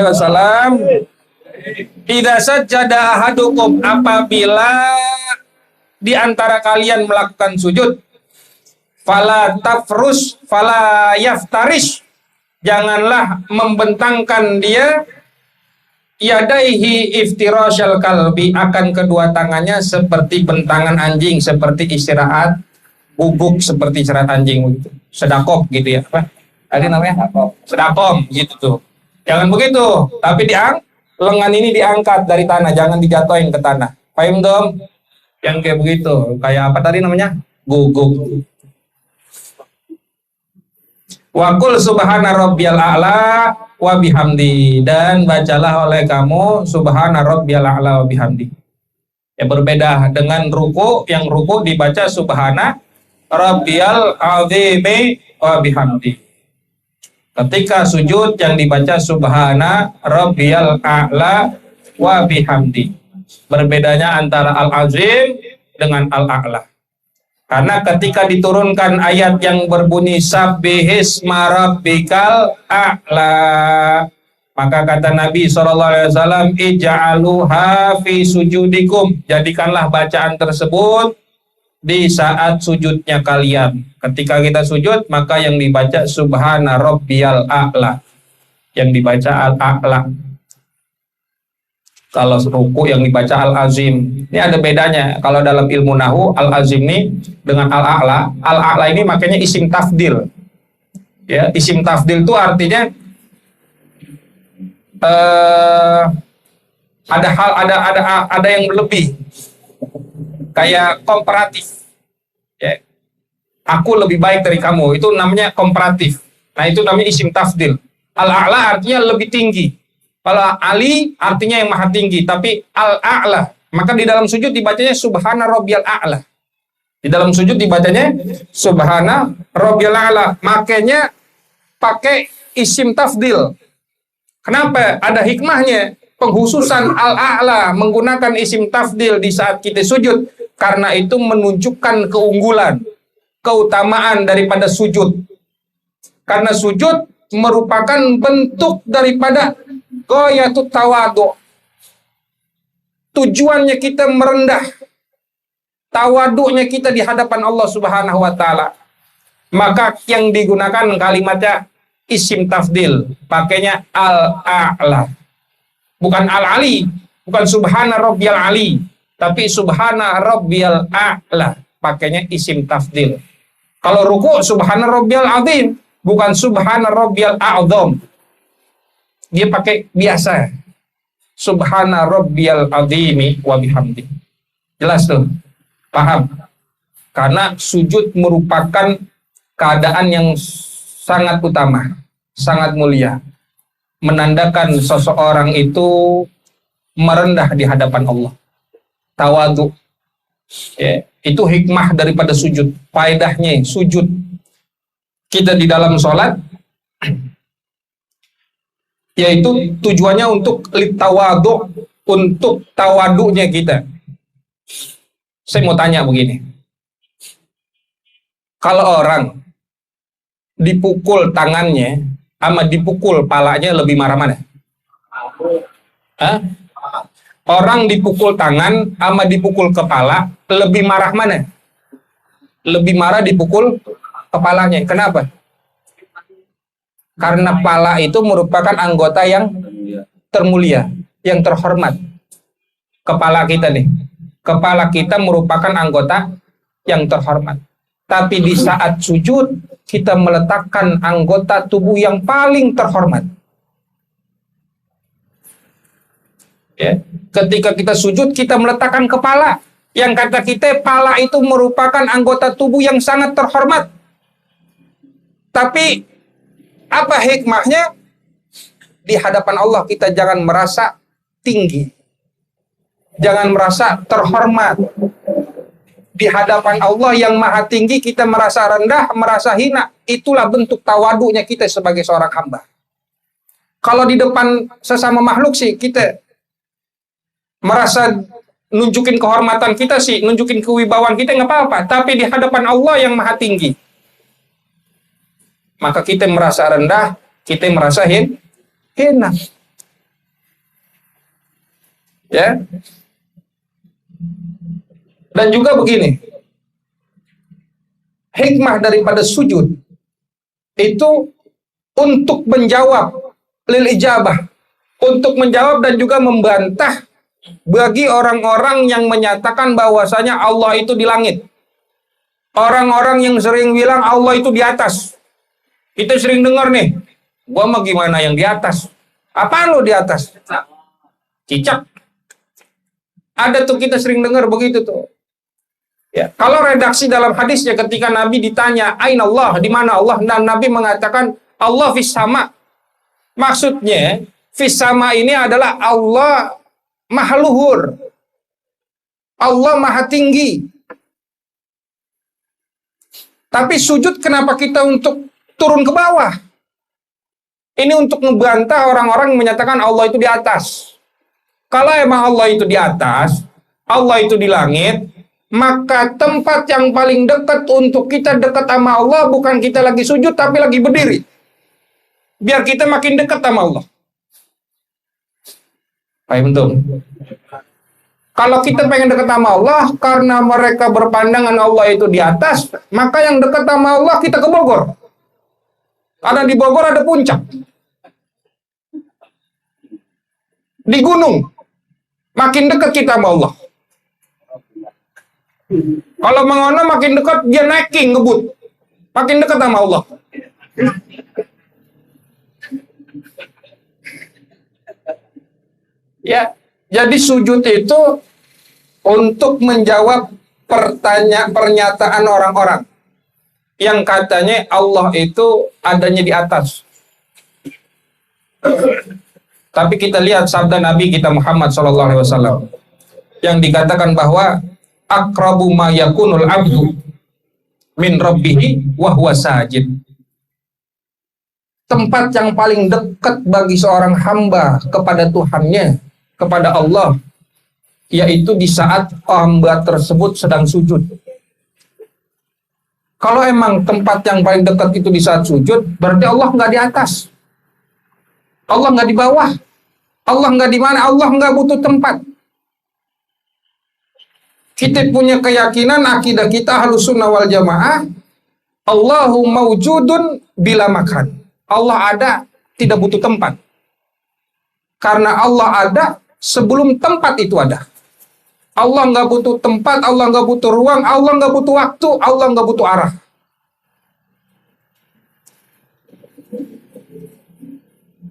idza sajada ahadukum, apabila di antara kalian melakukan sujud, fala tafrus fala yaftarish, janganlah membentangkan dia yadaihi iftirasyal kalbi, akan kedua tangannya seperti bentangan anjing, seperti istirahat bubuk, seperti istirahat anjing gitu. Sedakop gitu ya, apa? Tadi namanya sedakom gitu tuh. Jangan begitu, tapi lengan ini diangkat dari tanah, jangan dijatuhin ke tanah. Paham dong? Yang kayak begitu, kayak apa tadi namanya? Guguk. Wa qul subhana rabbiyal a'la wa bihamdi, dan bacalah oleh kamu subhana rabbiyal a'la wa bihamdi. Ya, berbeda dengan ruku, yang ruku dibaca subhana rabbiyal azimi wa bihamdi. Ketika sujud yang dibaca subhana rabbiyal a'la wa bihamdi. Berbedanya antara al-azim dengan al-a'la. Karena ketika diturunkan ayat yang berbunyi sabbihisma rabbikal a'la, maka kata Nabi SAW, ija'aluha fi sujudikum, jadikanlah bacaan tersebut di saat sujudnya kalian. Ketika kita sujud, maka yang dibaca subhana rabbiyal a'la, yang dibaca al-a'la. Kalau ruku yang dibaca al-azim. Ini ada bedanya. Kalau dalam ilmu nahu, al-azim ini dengan al-a'la. Al-a'la ini makanya isim tafdil. Ya, isim tafdil itu artinya ada yang lebih. Kayak komparatif. Ya. Aku lebih baik dari kamu. Itu namanya komparatif. Nah, itu namanya isim tafdil. Al-a'la artinya lebih tinggi. Kalau Ali artinya yang maha tinggi, tapi al-a'la, maka di dalam sujud dibacanya subhana rabbiyal a'la. Di dalam sujud dibacanya subhana rabbiyal a'la. Makanya pakai isim tafdil. Kenapa? Ada hikmahnya. Penghususan al-a'la menggunakan isim tafdil di saat kita sujud, karena itu menunjukkan keunggulan, keutamaan daripada sujud. Karena sujud merupakan bentuk daripada ghayatut tawadu. Tujuannya kita merendah, tawadunya kita di hadapan Allah Subhanahu wa taala. Maka yang digunakan kalimatnya isim tafdil, pakainya al-a'la. Bukan al-ali. Bukan subhana rabbiyal ali, tapi subhana rabbiyal a'la. Pakainya isim tafdil. Kalau ruku subhana rabbiyal azim, bukan subhana rabbiyal a'zam. Dia pakai biasa. Subhana rabbiyal azimi wa bihamdi. Jelas tuh? Paham? Karena sujud merupakan keadaan yang sangat utama, sangat mulia. Menandakan seseorang itu merendah di hadapan Allah. Tawadhu. Ya, itu hikmah daripada sujud. Faedahnya sujud. Kita di dalam sholat, yaitu tujuannya untuk tawadhu, untuk tawadunya kita. Saya mau tanya begini. Kalau orang dipukul tangannya sama dipukul palanya, lebih marah mana? Hah? Orang dipukul tangan sama dipukul kepala, lebih marah mana? Lebih marah dipukul kepalanya. Kenapa? Karena pala itu merupakan anggota yang termulia, yang terhormat. Kepala kita nih. Kepala kita merupakan anggota yang terhormat. Tapi di saat sujud, kita meletakkan anggota tubuh yang paling terhormat. Ya. Ketika kita sujud, kita meletakkan kepala. Yang kata kita, pala itu merupakan anggota tubuh yang sangat terhormat. Tapi, apa hikmahnya? Di hadapan Allah kita jangan merasa tinggi. Jangan merasa terhormat. Di hadapan Allah yang maha tinggi kita merasa rendah, merasa hina. Itulah bentuk tawadunya kita sebagai seorang hamba. Kalau di depan sesama makhluk sih kita merasa nunjukin kehormatan kita sih, nunjukin kewibawaan kita nggak apa-apa. Tapi di hadapan Allah yang maha tinggi, maka kita merasa rendah, kita merasa hina. Ya. Dan juga begini, hikmah daripada sujud itu untuk menjawab lil ijabah, untuk menjawab dan juga membantah bagi orang-orang yang menyatakan bahwasanya Allah itu di langit. Orang-orang yang sering bilang Allah itu di atas. Kita sering dengar nih, gua mah gimana yang di atas? Apaan lo di atas? Cicak. Ada tuh, kita sering dengar begitu tuh. Ya, kalau redaksi dalam hadisnya ketika Nabi ditanya, "Aina Allah?" Di mana Allah? Dan Nabi mengatakan, "Allah fis sama." Maksudnya, fis sama ini adalah Allah maha luhur. Allah maha tinggi. Tapi sujud kenapa kita untuk turun ke bawah? Ini untuk membantah orang-orang yang menyatakan Allah itu di atas. Kalau emang Allah itu di atas, Allah itu di langit, maka tempat yang paling dekat untuk kita dekat sama Allah bukan kita lagi sujud tapi lagi berdiri. Biar kita makin dekat sama Allah. Paham tuh? Kalau kita pengen dekat sama Allah karena mereka berpandangan Allah itu di atas, maka yang dekat sama Allah kita ke Bogor. Karena di Bogor ada puncak. Di gunung. Makin dekat kita sama Allah. Kalau mengono makin dekat dia naikin ngebut, makin dekat sama Allah. Ya, jadi sujud itu untuk menjawab pernyataan orang-orang yang katanya Allah itu adanya di atas. Tapi kita lihat sabda Nabi kita Muhammad SAW yang dikatakan bahwa aqrabu ma yakunul abdu min rabbihi wa huwa sajid. Tempat yang paling dekat bagi seorang hamba kepada Tuhannya, kepada Allah, yaitu di saat hamba tersebut sedang sujud. Kalau emang tempat yang paling dekat itu di saat sujud, berarti Allah nggak di atas, Allah nggak di bawah, Allah nggak di mana, Allah nggak butuh tempat. Kita punya keyakinan akidah kita Ahlussunnah wal Jamaah, Allahu mawjudun bila makan. Allah ada, tidak butuh tempat. Karena Allah ada, sebelum tempat itu ada. Allah nggak butuh tempat, Allah nggak butuh ruang, Allah nggak butuh waktu, Allah nggak butuh arah.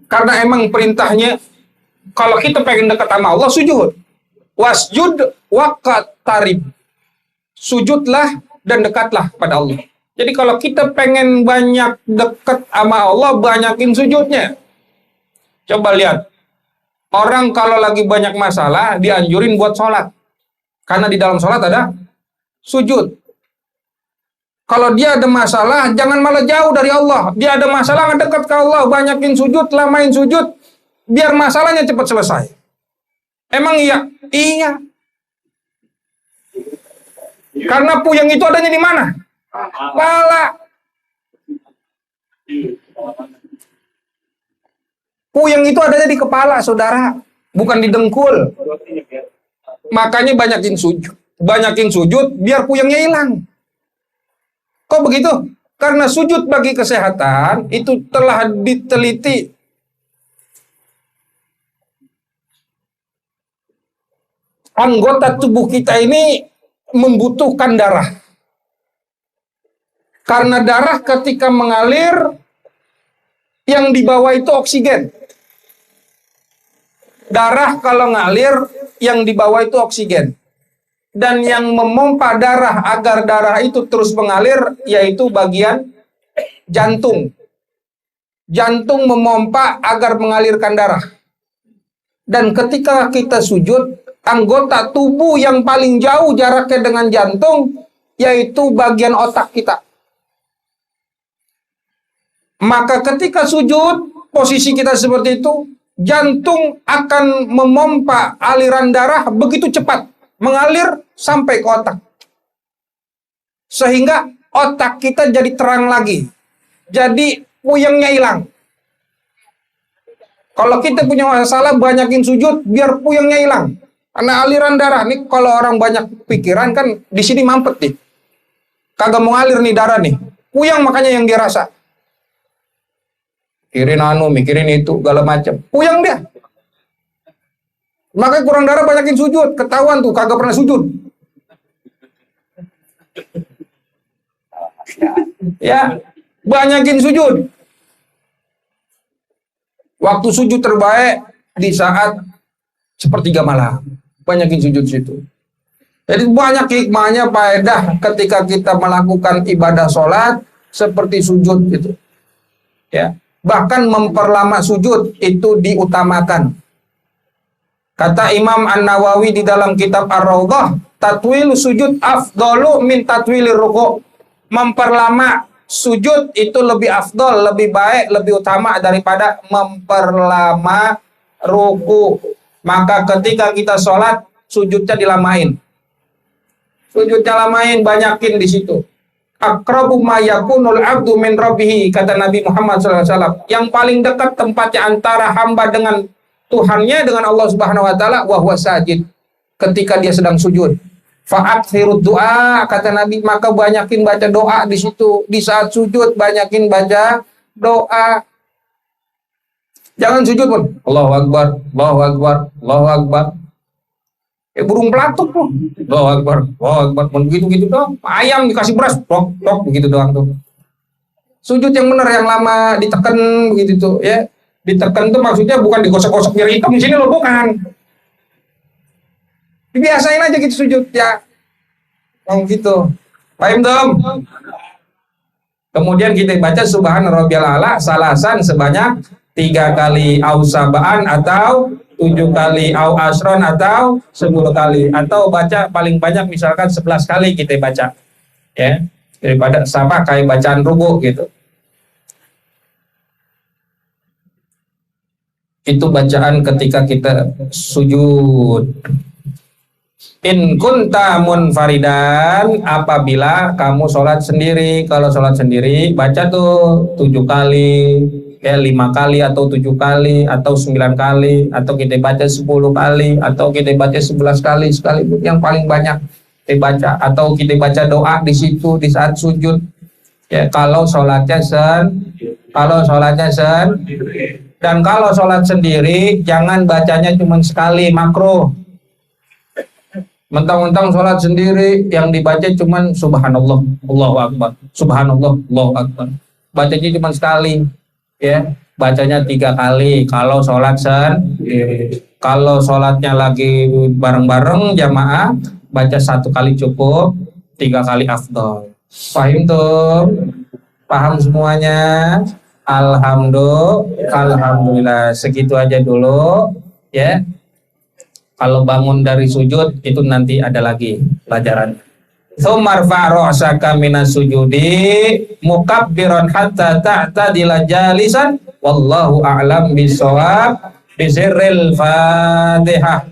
Karena emang perintahnya, kalau kita pengen dekat sama Allah, sujud. Wasjud waqtarib. Sujudlah dan dekatlah pada Allah. Jadi kalau kita pengen banyak dekat sama Allah, banyakin sujudnya. Coba lihat. Orang kalau lagi banyak masalah, dianjurin buat sholat. Karena di dalam sholat ada sujud. Kalau dia ada masalah, jangan malah jauh dari Allah. Dia ada masalah, ngedekat ke Allah. Banyakin sujud, lamain sujud. Biar masalahnya cepat selesai. Emang iya? Iya. Karena puyeng itu adanya di mana? Kepala. Puyeng itu adanya di kepala, saudara. Bukan di dengkul. Makanya banyakin sujud. Banyakin sujud biar puyengnya hilang. Kok begitu? Karena sujud bagi kesehatan itu telah diteliti. Anggota tubuh kita ini membutuhkan darah. Karena darah ketika mengalir, yang di bawah itu oksigen. Darah kalau ngalir, yang di bawah itu oksigen. Dan yang memompa darah agar darah itu terus mengalir, yaitu bagian jantung. Jantung memompa agar mengalirkan darah. Dan ketika kita sujud, anggota tubuh yang paling jauh jaraknya dengan jantung, yaitu bagian otak kita. Maka ketika sujud, posisi kita seperti itu, jantung akan memompa aliran darah begitu cepat, mengalir sampai ke otak. Sehingga otak kita jadi terang lagi. Jadi puyengnya hilang. Kalau kita punya masalah, banyakin sujud biar puyengnya hilang. Karena aliran darah nih, kalau orang banyak pikiran kan di sini mampet nih. Kagak mau ngalir nih darah nih. Puyeng makanya yang dia rasa. Mikirin itu, segala macam. Puyeng dia. Makanya kurang darah banyakin sujud. Ketahuan tuh, kagak pernah sujud. Ya, banyakin sujud. Waktu sujud terbaik di saat sepertiga malam. Banyakin sujud situ. Jadi banyak hikmahnya, faedah ketika kita melakukan ibadah sholat seperti sujud gitu. Ya. Bahkan memperlama sujud itu diutamakan. Kata Imam An-Nawawi di dalam kitab Ar-Raudhah, tatwil sujud afdalu min tatwilir ruku'. Memperlama sujud itu lebih afdol, lebih baik, lebih utama daripada memperlama ruku'. Maka ketika kita sholat, sujudnya dilamain. Sujudnya lamain, banyakin di situ. Aqrabu ma yakunul abdu min rabbih, kata Nabi Muhammad SAW. Yang paling dekat tempatnya antara hamba dengan Tuhannya, dengan Allah Subhanahu wa taala, wa huwa sajid, ketika dia sedang sujud. Fa'akthirud doa, kata Nabi, maka banyakin baca doa di situ. Di saat sujud banyakin baca doa. Jangan sujud pun Allahu Akbar, Allahu Akbar, Allahu Akbar. Burung pelatuk tuh. Allahu Akbar, Allahu Akbar. Begitu-gitu doang. Ayam dikasih beras, tok, tok, begitu doang tuh. Sujud yang benar, yang lama ditekan begitu tuh, ya. Ditekan tuh maksudnya bukan digosok-gosok biar hitam di sini loh, bukan. Dibiasain aja gitu sujud, ya. Oh gitu. Paham dong? Kemudian kita baca Subhana Rabbiyal A'la salasan sebanyak 3 kali, au sabaan atau 7 kali, au asron atau 10 kali, atau baca paling banyak misalkan 11 kali kita baca, ya, daripada sama kayak bacaan rubu gitu. Itu bacaan ketika kita sujud. In kunta munfaridan, apabila kamu sholat sendiri. Kalau sholat sendiri baca tuh 7 kali, ya 5 kali atau 7 kali atau 9 kali, atau kita baca 10 kali, atau kita baca 11 kali sekalipun, yang paling banyak kita baca. Atau kita baca doa di situ di saat sujud, ya, kalau sholatnya Dan kalau sholat sendiri jangan bacanya cuma sekali, makruh. Mentang-mentang sholat sendiri yang dibaca cuma subhanallah, Allahu akbar, subhanallah, Allahu akbar. Bacanya cuma sekali, ya. Bacanya 3 kali kalau sholat sendiri. Kalau sholatnya lagi bareng-bareng jamaah, baca 1 kali cukup, 3 kali afdol. Paham tuh? Paham semuanya? Alhamdulillah. Segitu aja dulu, ya. Kalau bangun dari sujud itu nanti ada lagi pelajaran. Tsumarfa ra'saka minas sujudi mukabbiran hatta ta'tadila jalisan wallahu a'lam bisawab. Bisirril Fatihah.